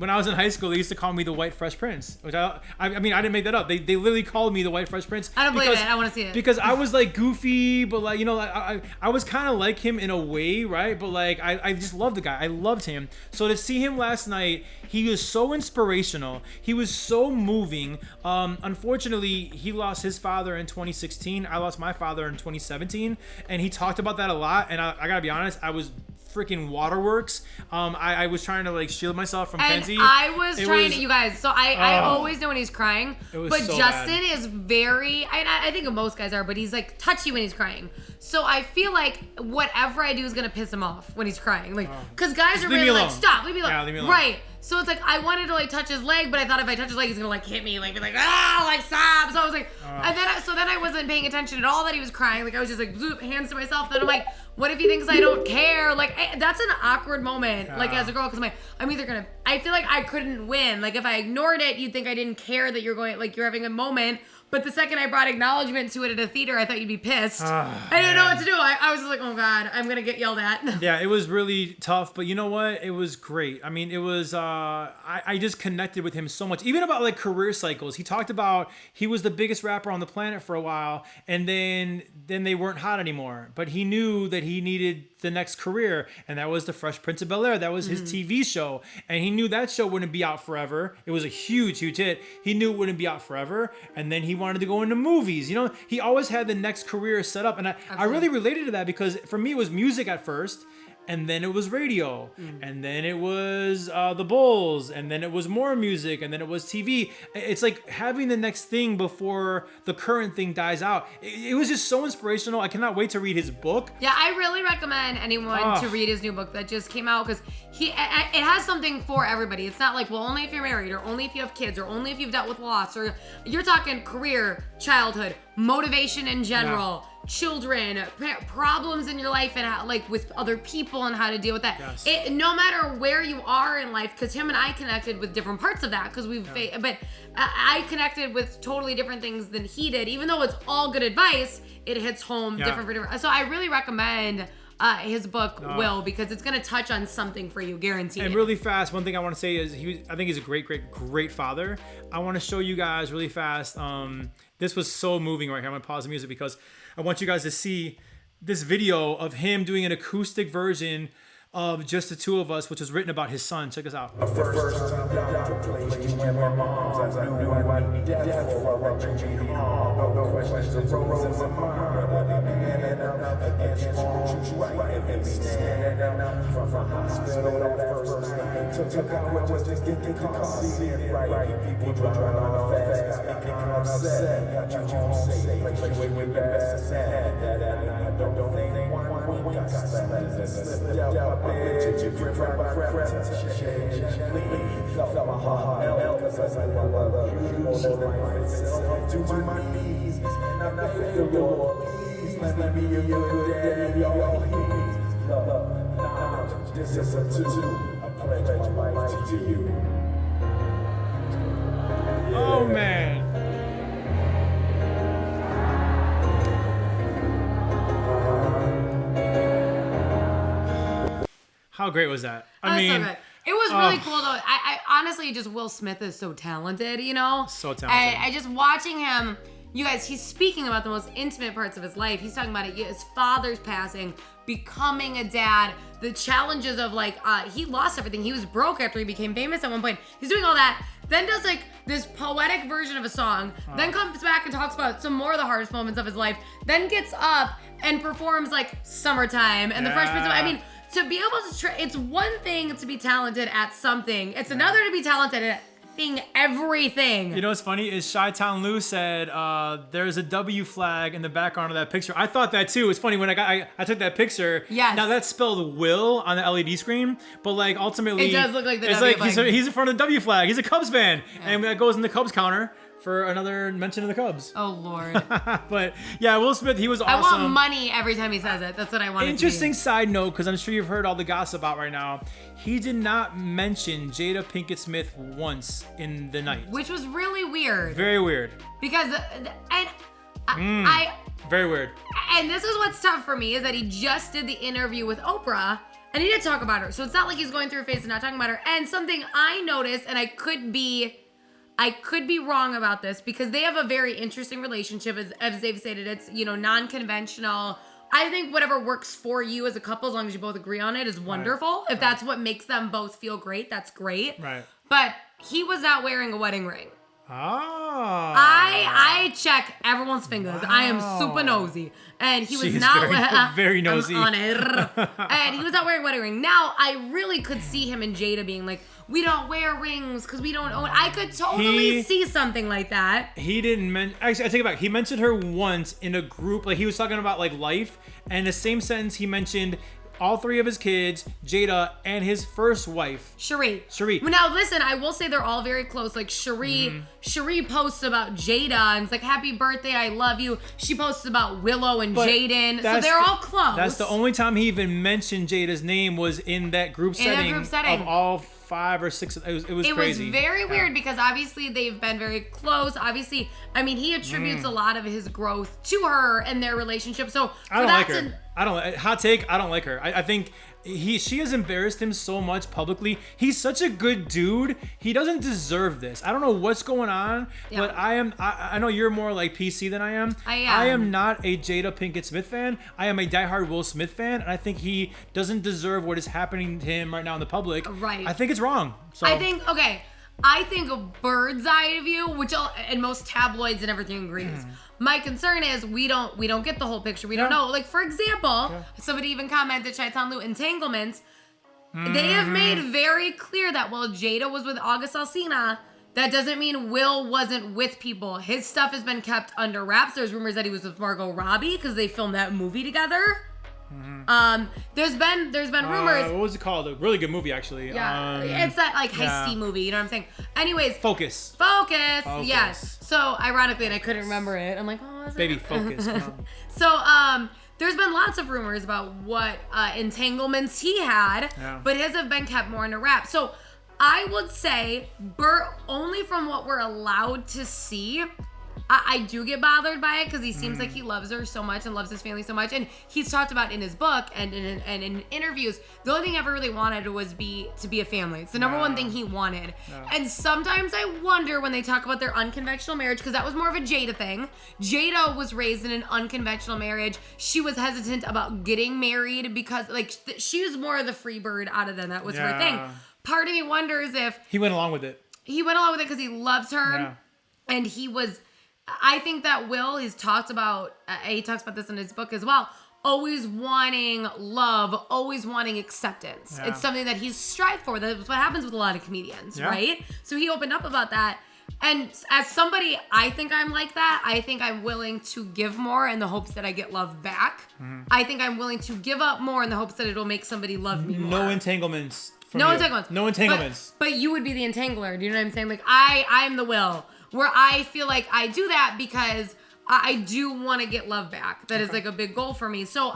when I was in high school, they used to call me the White Fresh Prince, which I mean, I didn't make that up. They literally called me the White Fresh Prince. I don't believe it. I want to see it. Because I was like goofy, but like, you know, I was kind of like him in a way, right? But like, I just loved the guy. I loved him. So to see him last night, he was so inspirational. He was so moving. Unfortunately, he lost his father in 2016. I lost my father in 2017, and he talked about that a lot. And I gotta be honest, I was freaking waterworks. I was trying to like shield myself from Kenzie. I was trying to, you guys. So I always know when he's crying, but so Justin bad. is very. I think most guys are, but he's like touchy when he's crying. So I feel like whatever I do is gonna piss him off when he's crying, like because guys Just are leave really me like, alone. stop, leave me alone. Yeah, leave me alone. Right. So it's like I wanted to like touch his leg, but I thought if I touch his leg, he's gonna like hit me, like be like like stop. So I was like, and then I wasn't paying attention at all that he was crying. Like I was just like zoop, hands to myself. Then I'm like, what if he thinks I don't care? Like that's an awkward moment, like as a girl, because I'm either gonna. I feel like I couldn't win. Like if I ignored it, you'd think I didn't care that you're going, like you're having a moment. But the second I brought acknowledgement to it at a theater, I thought you'd be pissed. I didn't know what to do. I was just like, oh God, I'm going to get yelled at. Yeah, it was really tough, but you know what? It was great. I mean, it was, I just connected with him so much. Even about like career cycles. He talked about he was the biggest rapper on the planet for a while, and then they weren't hot anymore. But he knew that he needed the next career, and that was the Fresh Prince of Bel-Air. That was his TV show, and he knew that show wouldn't be out forever. It was a huge, huge hit. He knew it wouldn't be out forever, and then he wanted to go into movies. You know, he always had the next career set up, and I really related to that because for me it was music at first, and then it was radio, and then it was the Bulls, and then it was more music, and then it was TV. It's like having the next thing before the current thing dies out. It was just so inspirational. I cannot wait to read his book. Yeah, I really recommend anyone to read his new book that just came out because it has something for everybody. It's not like, well, only if you're married, or only if you have kids, or only if you've dealt with loss, or you're talking career, childhood, motivation in general. Children, problems in your life, and how, like with other people, and how to deal with that. Yes. No matter where you are in life, because him and I connected with different parts of that, because but I connected with totally different things than he did. Even though it's all good advice, it hits home different for different. So I really recommend his book, Will, because it's gonna touch on something for you, guaranteed. And really fast, one thing I want to say is I think he's a great, great, great father. I want to show you guys really fast. This was so moving right here. I'm gonna pause the music because I want you guys to see this video of him doing an acoustic version of Just the Two of Us, which was written about his son. Check this out. The first time I played you and my moms, I knew I would be dead for watching me home. No questions arose in my mind, but I began up against you and me standing out from the hospital that first night. Took hours just to get the car seat right. People driving on fast, getting upset. Got you home safe, place you with your best had. That I don't think one week I slipped out. You grip right by crap, please. Felt my heart melt, cause I love you more than life itself. To my knees, and I beg the Lord, please let me be a good daddy, all he's love. Now, this is a two, I pledge my life to you. Oh man. How great was that? I mean, so good. It was really cool though. I honestly just Will Smith is so talented, you know? So talented. I just watching him, you guys, he's speaking about the most intimate parts of his life. He's talking about it, his father's passing, becoming a dad, the challenges of like, he lost everything. He was broke after he became famous at one point. He's doing all that, then does like this poetic version of a song, then comes back and talks about some more of the hardest moments of his life, then gets up and performs like Summertime and The Fresh Prince of, I mean, to be able to it's one thing to be talented at something. It's another to be talented at everything. You know what's funny is Chi-Town Lou said there's a W flag in the background of that picture. I thought that too. It's funny when I took that picture. Yes. Now that's spelled Will on the LED screen, but like ultimately it does look like the it's W like flag. He's in front of the W flag. He's a Cubs fan, and that goes in the Cubs counter for another mention of the Cubs. Oh Lord. But yeah, Will Smith, he was awesome. I want money every time he says it. That's what I want. Interesting side note, because I'm sure you've heard all the gossip out right now. He did not mention Jada Pinkett Smith once in the night. Which was really weird. Very weird. Because, and Very weird. And this is what's tough for me is that he just did the interview with Oprah and he did talk about her. So it's not like he's going through a phase and not talking about her. And something I noticed, and I could be wrong about this because they have a very interesting relationship as they've stated. It's, non-conventional. I think whatever works for you as a couple, as long as you both agree on it, is wonderful. If that's what makes them both feel great, that's great. Right. But he was not wearing a wedding ring. Oh. I check everyone's fingers. Wow. I am super nosy. And he was not very nosy. I'm on it. And he was not wearing a wedding ring. Now, I really could see him and Jada being like, we don't wear rings because we don't own. I could totally see something like that. He didn't mention. Actually, I take it back. He mentioned her once in a group. Like he was talking about like life, and in the same sentence he mentioned all three of his kids, Jada, and his first wife, Cherie. Cherie. Now, listen, I will say they're all very close. Like Cherie posts about Jada and it's like, "Happy birthday, I love you." She posts about Willow and Jaden, so they're all close. That's the only time he even mentioned Jada's name was in that group setting. Of all 5 or 6, it was crazy. It was very weird because obviously they've been very close. Obviously, I mean, he attributes a lot of his growth to her and their relationship. So I don't like her. Hot take. I don't like her. I think she has embarrassed him so much publicly. He's such a good dude. He doesn't deserve this. I don't know what's going on, but I know you're more like PC than I am. I am not a Jada Pinkett Smith fan. I am a diehard Will Smith fan, and I think he doesn't deserve what is happening to him right now in the public. Right. I think it's wrong. So I think a bird's eye view, which and most tabloids and everything agrees. My concern is we don't get the whole picture. We don't know. Like, for example, somebody even commented, Shaitan Lu, entanglements. They have made very clear that while Jada was with August Alsina, that doesn't mean Will wasn't with people. His stuff has been kept under wraps. There's rumors that he was with Margot Robbie because they filmed that movie together. There's been rumors. What was it called? A really good movie, actually. Yeah, it's that like heisty movie. You know what I'm saying? Anyways, Focus. Yes. So ironically, and I couldn't remember it. I'm like, what was Baby, it? Focus. Come on. So there's been lots of rumors about what entanglements he had, but his have been kept more under wraps. So I would say, only from what we're allowed to see, I do get bothered by it because he seems like he loves her so much and loves his family so much. And he's talked about in his book and in interviews, the only thing he ever really wanted was to be a family. It's the number one thing he wanted. And sometimes I wonder when they talk about their unconventional marriage, because that was more of a Jada thing. Jada was raised in an unconventional marriage. She was hesitant about getting married because she was more of the free bird out of them. That was her thing. Part of me wonders if he went along with it. He went along with it because he loves her, and he was. I think that Will he talks about this in his book as well. Always wanting love, always wanting acceptance. It's something that he's strived for. That's what happens with a lot of comedians, right? So he opened up about that. And as somebody, I think I'm like that. I think I'm willing to give more in the hopes that I get love back. I think I'm willing to give up more in the hopes that it'll make somebody love me more. No entanglements. No entanglements. But you would be the entangler. Do you know what I'm saying? Like I'm the Will. Where I feel like I do that because I do want to get love back. That is like a big goal for me. So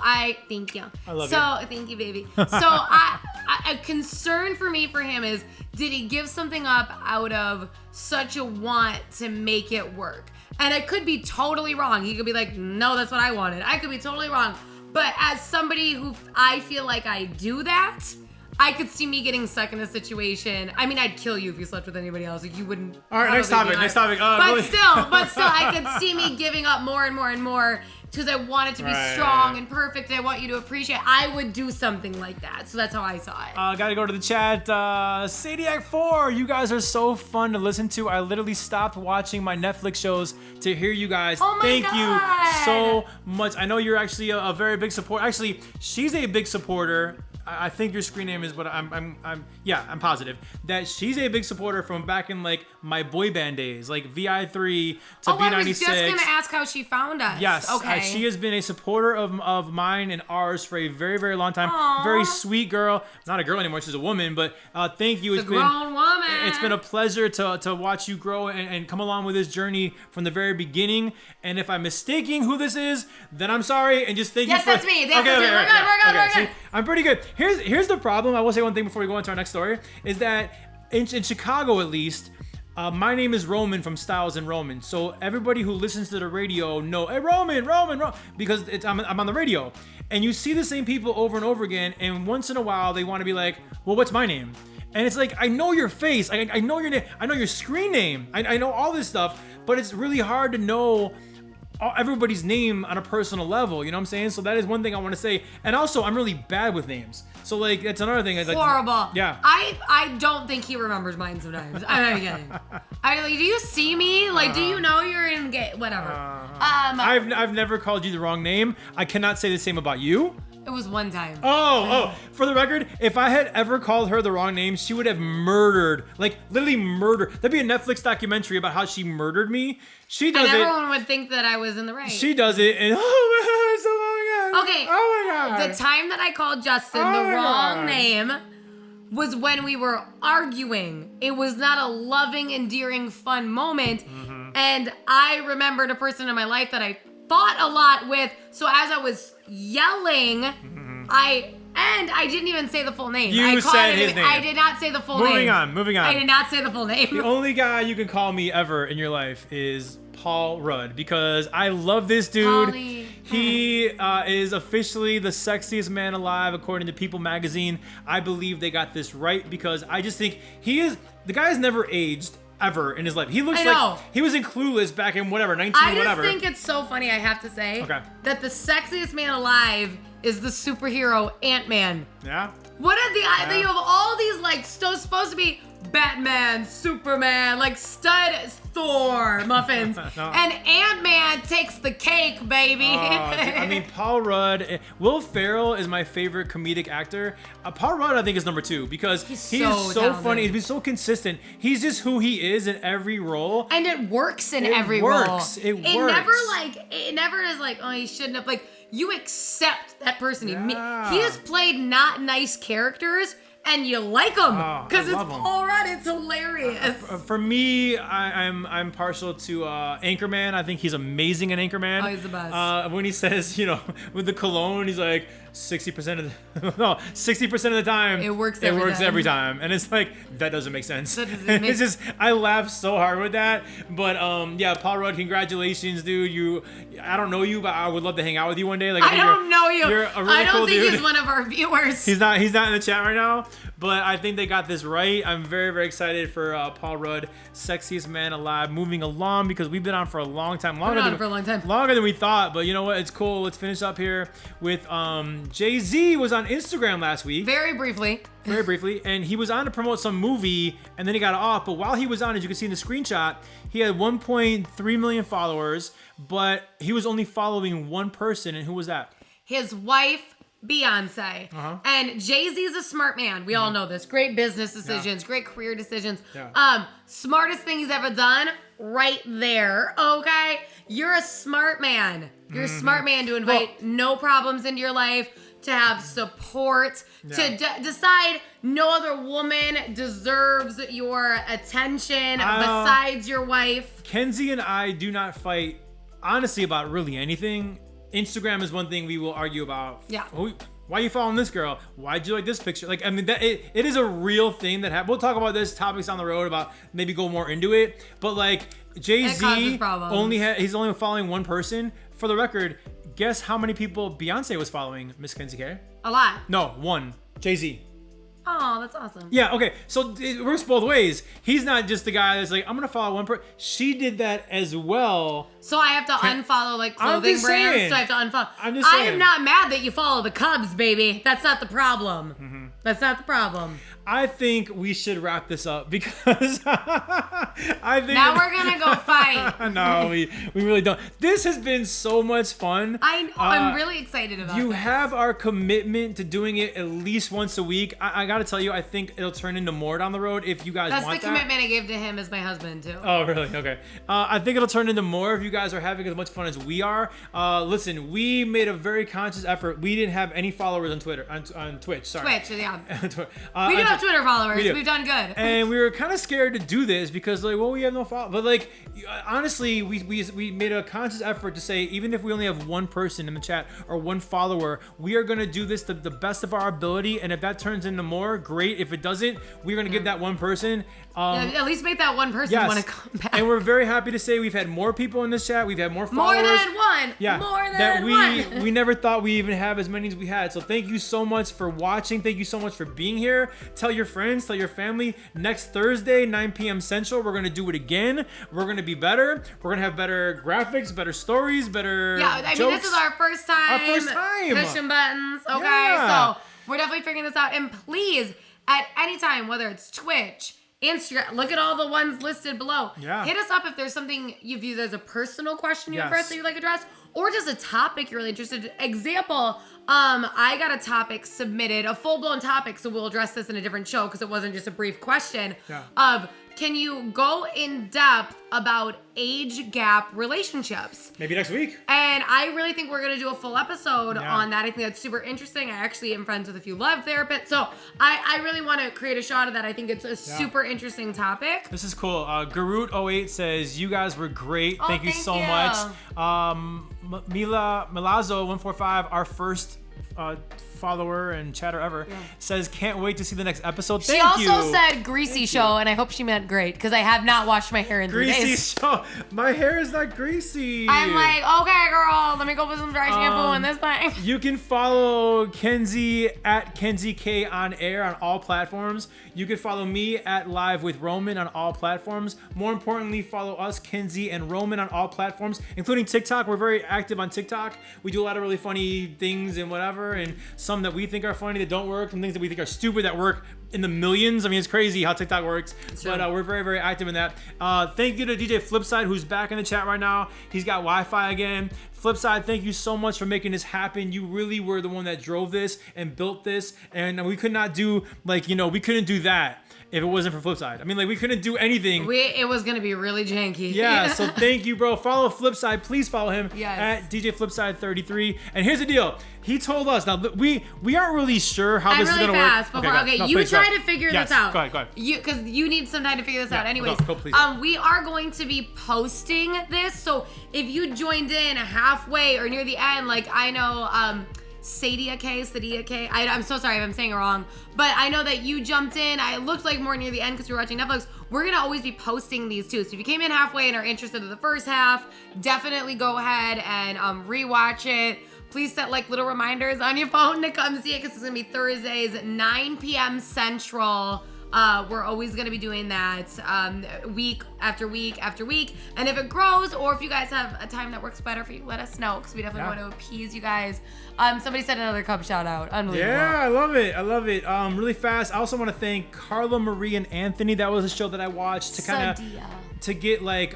thank you. I love you. Thank you, baby. So a concern for me for him is, did he give something up out of such a want to make it work? And I could be totally wrong. He could be like, no, that's what I wanted. I could be totally wrong. But as somebody who I feel like I do that, I could see me getting stuck in a situation. I mean, I'd kill you if you slept with anybody else. Like, you wouldn't. All right, next topic. But still, I could see me giving up more and more and more because I want it to be strong and perfect. And I want you to appreciate. I would do something like that. So that's how I saw it. Gotta go to the chat. Sadiac 4, you guys are so fun to listen to. I literally stopped watching my Netflix shows to hear you guys. Oh my Thank God. you so much. I know you're actually a very big supporter. Actually, she's a big supporter. I think your screen name is, but I'm positive that she's a big supporter from back in like my boy band days, like VI3 to B96. I was just gonna ask how she found us. Yes, okay. She has been a supporter of mine and ours for a very, very long time. Aww. Very sweet girl. Not a girl anymore; she's a woman. But thank you. It's a grown woman. It's been a pleasure to watch you grow and come along with this journey from the very beginning. And if I'm mistaking who this is, then I'm sorry. And just thank you for. Yes, that's me. We're good. I'm pretty good. Here's the problem. I will say one thing before we go into our next story is that in Chicago, at least, My name is Roman from Styles and Roman. So everybody who listens to the radio know, hey, Roman, because I'm on the radio. And you see the same people over and over again. And once in a while, they want to be like, well, what's my name? And it's like, I know your face. I know your name. I know your screen name. I know all this stuff. But it's really hard to know everybody's name on a personal level. You know what I'm saying? So that is one thing I want to say. And also, I'm really bad with names. So like, that's another thing. Horrible. Yeah. I don't think he remembers mine sometimes. I'm not kidding. Do you see me? Like, do you know you're in gay? Whatever. I've never called you the wrong name. I cannot say the same about you. It was one time. Oh, for the record, if I had ever called her the wrong name, she would have murdered, like literally murdered. There'd be a Netflix documentary about how she murdered me. She does it. And everyone would think that I was in the right. She does it, and oh my God. Okay. Oh my God. The time that I called Justin the wrong name was when we were arguing. It was not a loving, endearing, fun moment. Mm-hmm. And I remembered a person in my life that I fought a lot with. So as I was yelling, I didn't even say the full name. You said his name. I did not say the full name. Moving on. I did not say the full name. The only guy you can call me ever in your life is Paul Rudd, because I love this dude. Paulie. He is officially the sexiest man alive according to People magazine. I believe they got this right, because I just think the guy has never aged ever in his life. He looks like he was in Clueless back in whatever, 19 whatever. I just think it's so funny, I have to say, that the sexiest man alive is the superhero Ant-Man. Yeah. What are the you have all these like supposed to be Batman, Superman, like stud Thor muffins, and Ant-Man takes the cake, baby. I mean, Paul Rudd, Will Ferrell is my favorite comedic actor. Paul Rudd, I think, is number 2, because he is so funny. He's been so consistent. He's just who he is in every role, and it works in every role. It works. It never is like, oh, he shouldn't have. Like, you accept that person. Yeah. He has played not nice characters, and you like him because it's Paul Rudd. It's hilarious. For me, I'm partial to Anchorman. I think he's amazing in Anchorman. Oh, he's the best. When he says, with the cologne, he's like 60% of the time it works. Every time, and it's like, that doesn't make sense. It's just, I laugh so hard with that. But yeah, Paul Rudd, congratulations, dude. I don't know you, but I would love to hang out with you one day. Like, I don't know you. You're a really I don't cool think dude. he's one of our viewers. He's not in the chat right now. But I think they got this right. I'm very, very excited for Paul Rudd, sexiest man alive, moving along, because we've been on for a long time. Longer than we thought. But you know what? It's cool. Let's finish up here with Jay-Z was on Instagram last week. Very briefly. And he was on to promote some movie, and then he got off. But while he was on, as you can see in the screenshot, he had 1.3 million followers, but he was only following one person. And who was that? His wife, Beyonce. And Jay-Z's a smart man. We all know this. Great business decisions, great career decisions. Smartest thing he's ever done, right there. Okay? You're a smart man. You're a smart man to invite no problems into your life, to have support, to decide no other woman deserves your attention besides your wife. Kenzie and I do not fight, honestly, about really anything. Instagram is one thing we will argue about. Yeah. Why are you following this girl? Why'd you like this picture? Like, I mean, it is a real thing that happens. We'll talk about this topics on the road, about maybe go more into it. But like, Jay-Z he's only following one person. For the record, guess how many people Beyonce was following, Miss Kenzie K? A lot. No, one. Jay-Z. Oh, that's awesome. Yeah, okay. So it works both ways. He's not just the guy that's like, I'm going to follow one person. She did that as well. So I have to unfollow like clothing brands? So I have to unfollow. I am not mad that you follow the Cubs, baby. That's not the problem. That's not the problem. I think we should wrap this up, because I think now we're gonna go fight. No, we really don't. This has been so much fun. I know. I'm really excited about it. You have our commitment to doing it at least once a week. I gotta tell you, I think it'll turn into more down the road if you guys want that. That's the commitment I gave to him as my husband too. Oh, really? Okay. I think it'll turn into more if you guys are having as much fun as we are. Listen, we made a very conscious effort. We didn't have any followers on Twitter, on Twitch. Sorry. Twitch, yeah. We do enough Twitter followers. We've done good. And we were kind of scared to do this because like, well, we have no followers. But like, honestly, we made a conscious effort to say, even if we only have one person in the chat or one follower, we are gonna do this the best of our ability. And if that turns into more, great. If it doesn't, we're gonna give that one person. At least make that one person want to come back. And we're very happy to say we've had more people in this chat. We've had more followers. More than one. Yeah. More than one. We never thought we even have as many as we had. So thank you so much for watching. Thank you so much for being here. Tell your friends, tell your family. Next Thursday, 9 p.m. Central, we're gonna do it again. We're gonna be better. We're gonna have better graphics, better stories, better jokes. Mean, this is our first time. Our first time. Pushing buttons. Okay, Yeah. so we're definitely figuring this out. And please, at any time, whether it's Twitch, Instagram, look at all the ones listed below. Yeah. Hit us up if there's something you view as a personal question you have for Yes. us that you'd like addressed, or just a topic you're really interested in. Example, I got a topic submitted, a full-blown topic, so we'll address this in a different show because it wasn't just a brief question of, can you go in depth about age gap relationships? Maybe next week. And I really think we're going to do a full episode on that. I think that's super interesting. I actually am friends with a few love therapists. So I really want to create a shot of that. I think it's a super interesting topic. This is cool. Garut08 says, you guys were great. Thank you so much. Mila Milazzo145, our first follower and chatter ever, says, can't wait to see the next episode. Thank you. She also said greasy show, and I hope she meant great because I have not washed my hair in 3 days. Greasy show. My hair is not greasy. I'm like, okay, girl, let me go put some dry shampoo in this thing. You can follow Kenzie at Kenzie K on air on all platforms. You can follow me at Live with Roman on all platforms. More importantly, follow us, Kenzie and Roman, on all platforms, including TikTok. We're very active on TikTok. We do a lot of really funny things and whatever, and some that we think are funny that don't work, some things that we think are stupid that work in the millions. I mean, it's crazy how TikTok works, but we're very, very active in that. Thank you to DJ Flipside, who's back in the chat right now. He's got Wi-Fi again. Flipside, thank you so much for making this happen. You really were the one that drove this and built this, and we could not do, like, we couldn't do that if it wasn't for Flipside. I mean, like, we couldn't do anything. It was gonna be really janky. Yeah, so thank you, bro. Follow Flipside. Please follow him at DJ Flipside33. And here's the deal. He told us, now we aren't really sure how this is gonna work. You try to figure this out. Go ahead. Because you need some time to figure this out. Anyways, go, please. We are going to be posting this. So if you joined in halfway or near the end, like I know Sadia K, I'm so sorry if I'm saying it wrong, but I know that you jumped in. I looked like more near the end because we were watching Netflix. We're gonna always be posting these too. So if you came in halfway and are interested in the first half, definitely go ahead and rewatch it. Please set like little reminders on your phone to come see it because it's gonna be Thursdays at 9 p.m. Central. We're always going to be doing that week after week after week. And if it grows, or if you guys have a time that works better for you, let us know because we definitely want to appease you guys. Somebody said another cup shout out. Unbelievable. Yeah, I love it. Really fast. I also want to thank Carla Marie and Anthony. That was a show that I watched to kind of to get like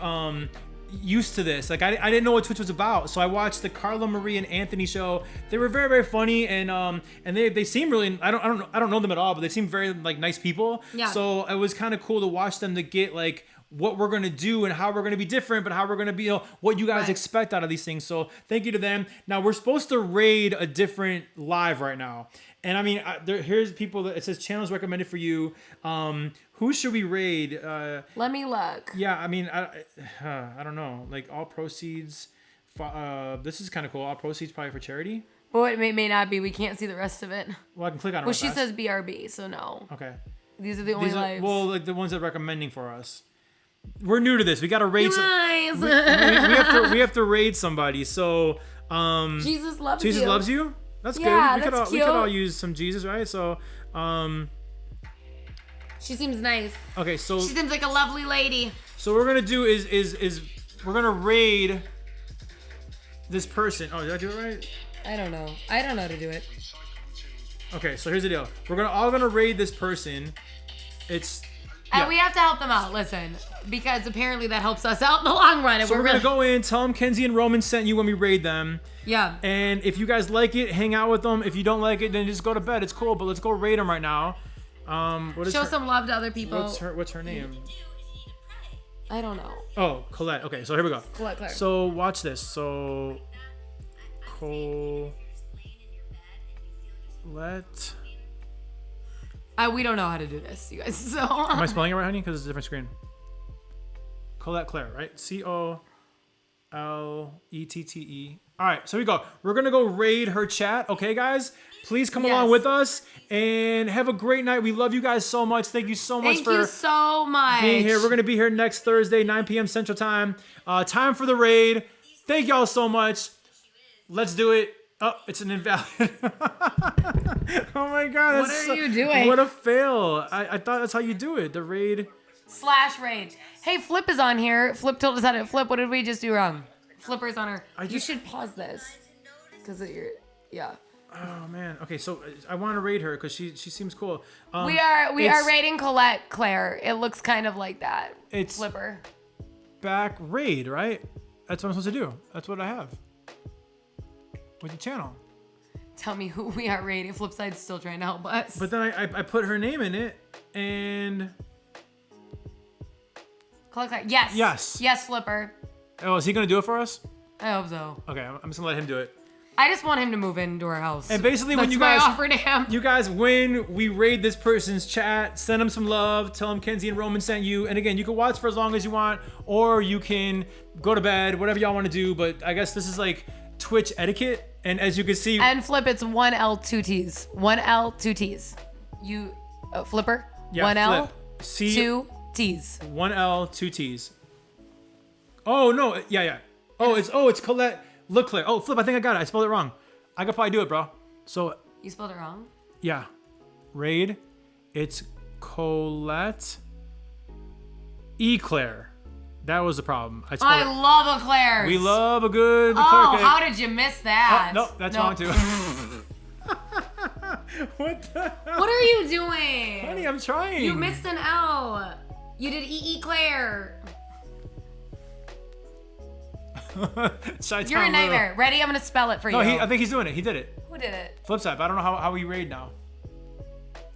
used to this. Like I didn't know what Twitch was about, so I watched the Carla Marie and Anthony show. They were very, very funny, and they seem really, I don't know them at all, but they seem very like nice people. Yeah. So it was kind of cool to watch them to get like what we're gonna do and how we're gonna be different, but how we're gonna be, what you guys expect out of these things. So thank you to them. Now we're supposed to raid a different live right now, and I mean, here's people that it says channels recommended for you. Who should we raid? Let me look. Yeah, I mean, I don't know. Like all proceeds. This is kind of cool. All proceeds probably for charity. Well, it may not be. We can't see the rest of it. Well, I can click on it. Well, she says BRB, so no. Okay. These are the only lives. Well, like the ones that are recommending for us. We're new to this. We got to raid. Nice. We have to raid somebody. So. Jesus loves you. Jesus loves you. That's good. We could all use some Jesus, right? So. She seems nice. Okay, so she seems like a lovely lady. So what we're gonna do is we're gonna raid this person. Oh, did I do it right? I don't know. I don't know how to do it. Okay, so here's the deal. We're all gonna raid this person. And we have to help them out. Listen, because apparently that helps us out in the long run. So we're gonna go in, tell them Kenzie and Roman sent you when we raid them. Yeah. And if you guys like it, hang out with them. If you don't like it, then just go to bed. It's cool. But let's go raid them right now. Show some love to other people. What's her name? I don't know. Oh, Colette. Okay, so here we go. Colette. So watch this. So Colette. We don't know how to do this, you guys. So. Am I spelling it right, honey? Because it's a different screen. Colette Claire, right? COLETTE. All right, so we go. We're gonna go raid her chat, okay, guys? Please come along with us and have a great night. We love you guys so much. Thank you so much for so much being here. We're gonna be here next Thursday, 9 p.m. Central Time. Time for the raid. Thank y'all so much. Let's do it. Oh, it's an invalid. Oh my God. What are you doing? What a fail. I thought that's how you do it. The raid. /raid. Hey, Flip is on here. Flip told us how to flip. What did we just do wrong? Flipper's on her. You should pause this. Because yeah. Oh man. Okay, so I want to raid her because she seems cool. We are raiding Colette Claire. It looks kind of like that. It's Flipper. Back raid, right? That's what I'm supposed to do. That's what I have. With the channel. Tell me who we are raiding. Flipside's still trying to help us. But then I put her name in it and. Colette. Yes. Yes. Yes, Flipper. Oh, is he gonna do it for us? I hope so. Okay, I'm just gonna let him do it. I just want him to move into our house. And basically, when That's you my guys offer to him. You guys win, we raid this person's chat, send them some love, tell them Kenzie and Roman sent you. And again, you can watch for as long as you want, or you can go to bed, whatever y'all want to do. But I guess this is like Twitch etiquette. And as you can see, and Flip, it's 1L 2 T's. 1L 2 T's. You Flipper. Yeah, 1L Flip. 2 T's. 1L 2 T's. Oh no, yeah. It's Colette Leclerc. Oh, Flip, I think I got it. I spelled it wrong. I could probably do it, bro. So you spelled it wrong? Yeah. Raid. It's Colette Eclair. That was the problem. I love Eclairs. We love a good Eclair cake. How did you miss that? Oh, no, that's wrong too. What the hell? What are you doing? Honey, I'm trying. You missed an L. You did Claire. You're a nightmare. Ready? I'm going to spell it for you. No, I think he's doing it. He did it. Who did it? Flipside. I don't know how we raid now.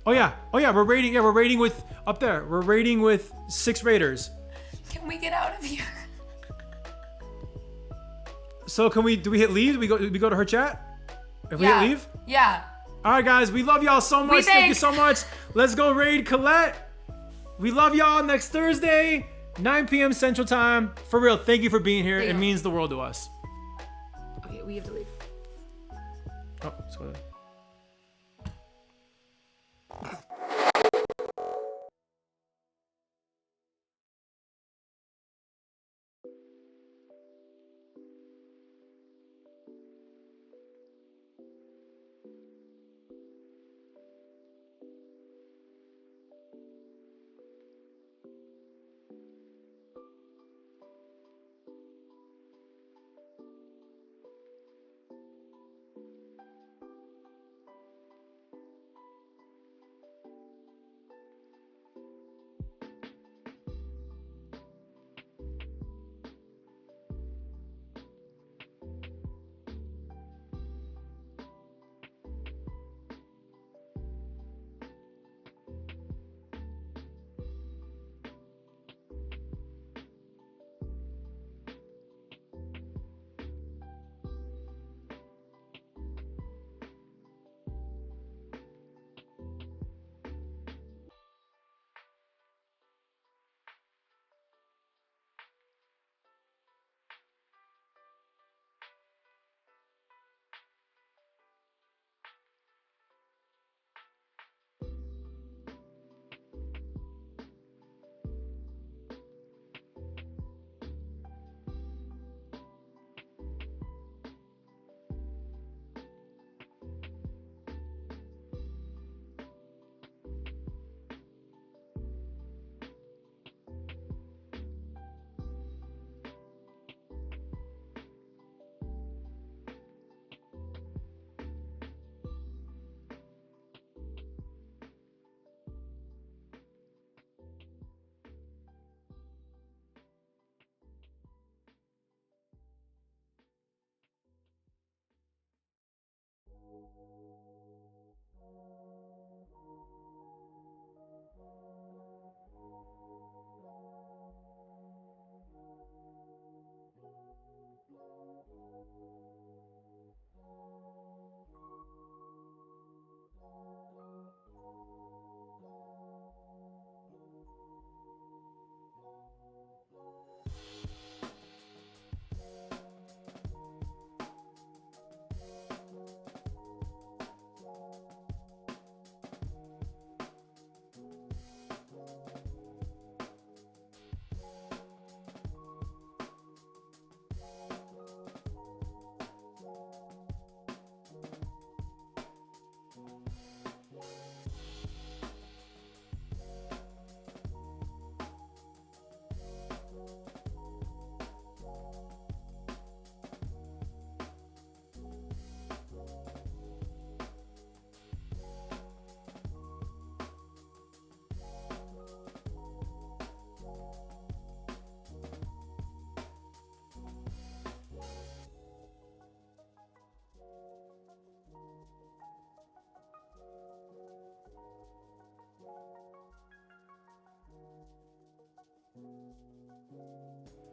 Oh yeah. We're raiding. Yeah, we're raiding with up there. We're raiding with 6 raiders. Can we get out of here? So do we hit leave? Do we go to her chat? If we hit leave? Yeah. All right, guys. We love y'all so much. Thank you so much. Let's go raid Colette. We love y'all next Thursday, 9 p.m. Central Time. For real, thank you for being here. It means the world to us. Okay, we have to leave. Oh, let's go there.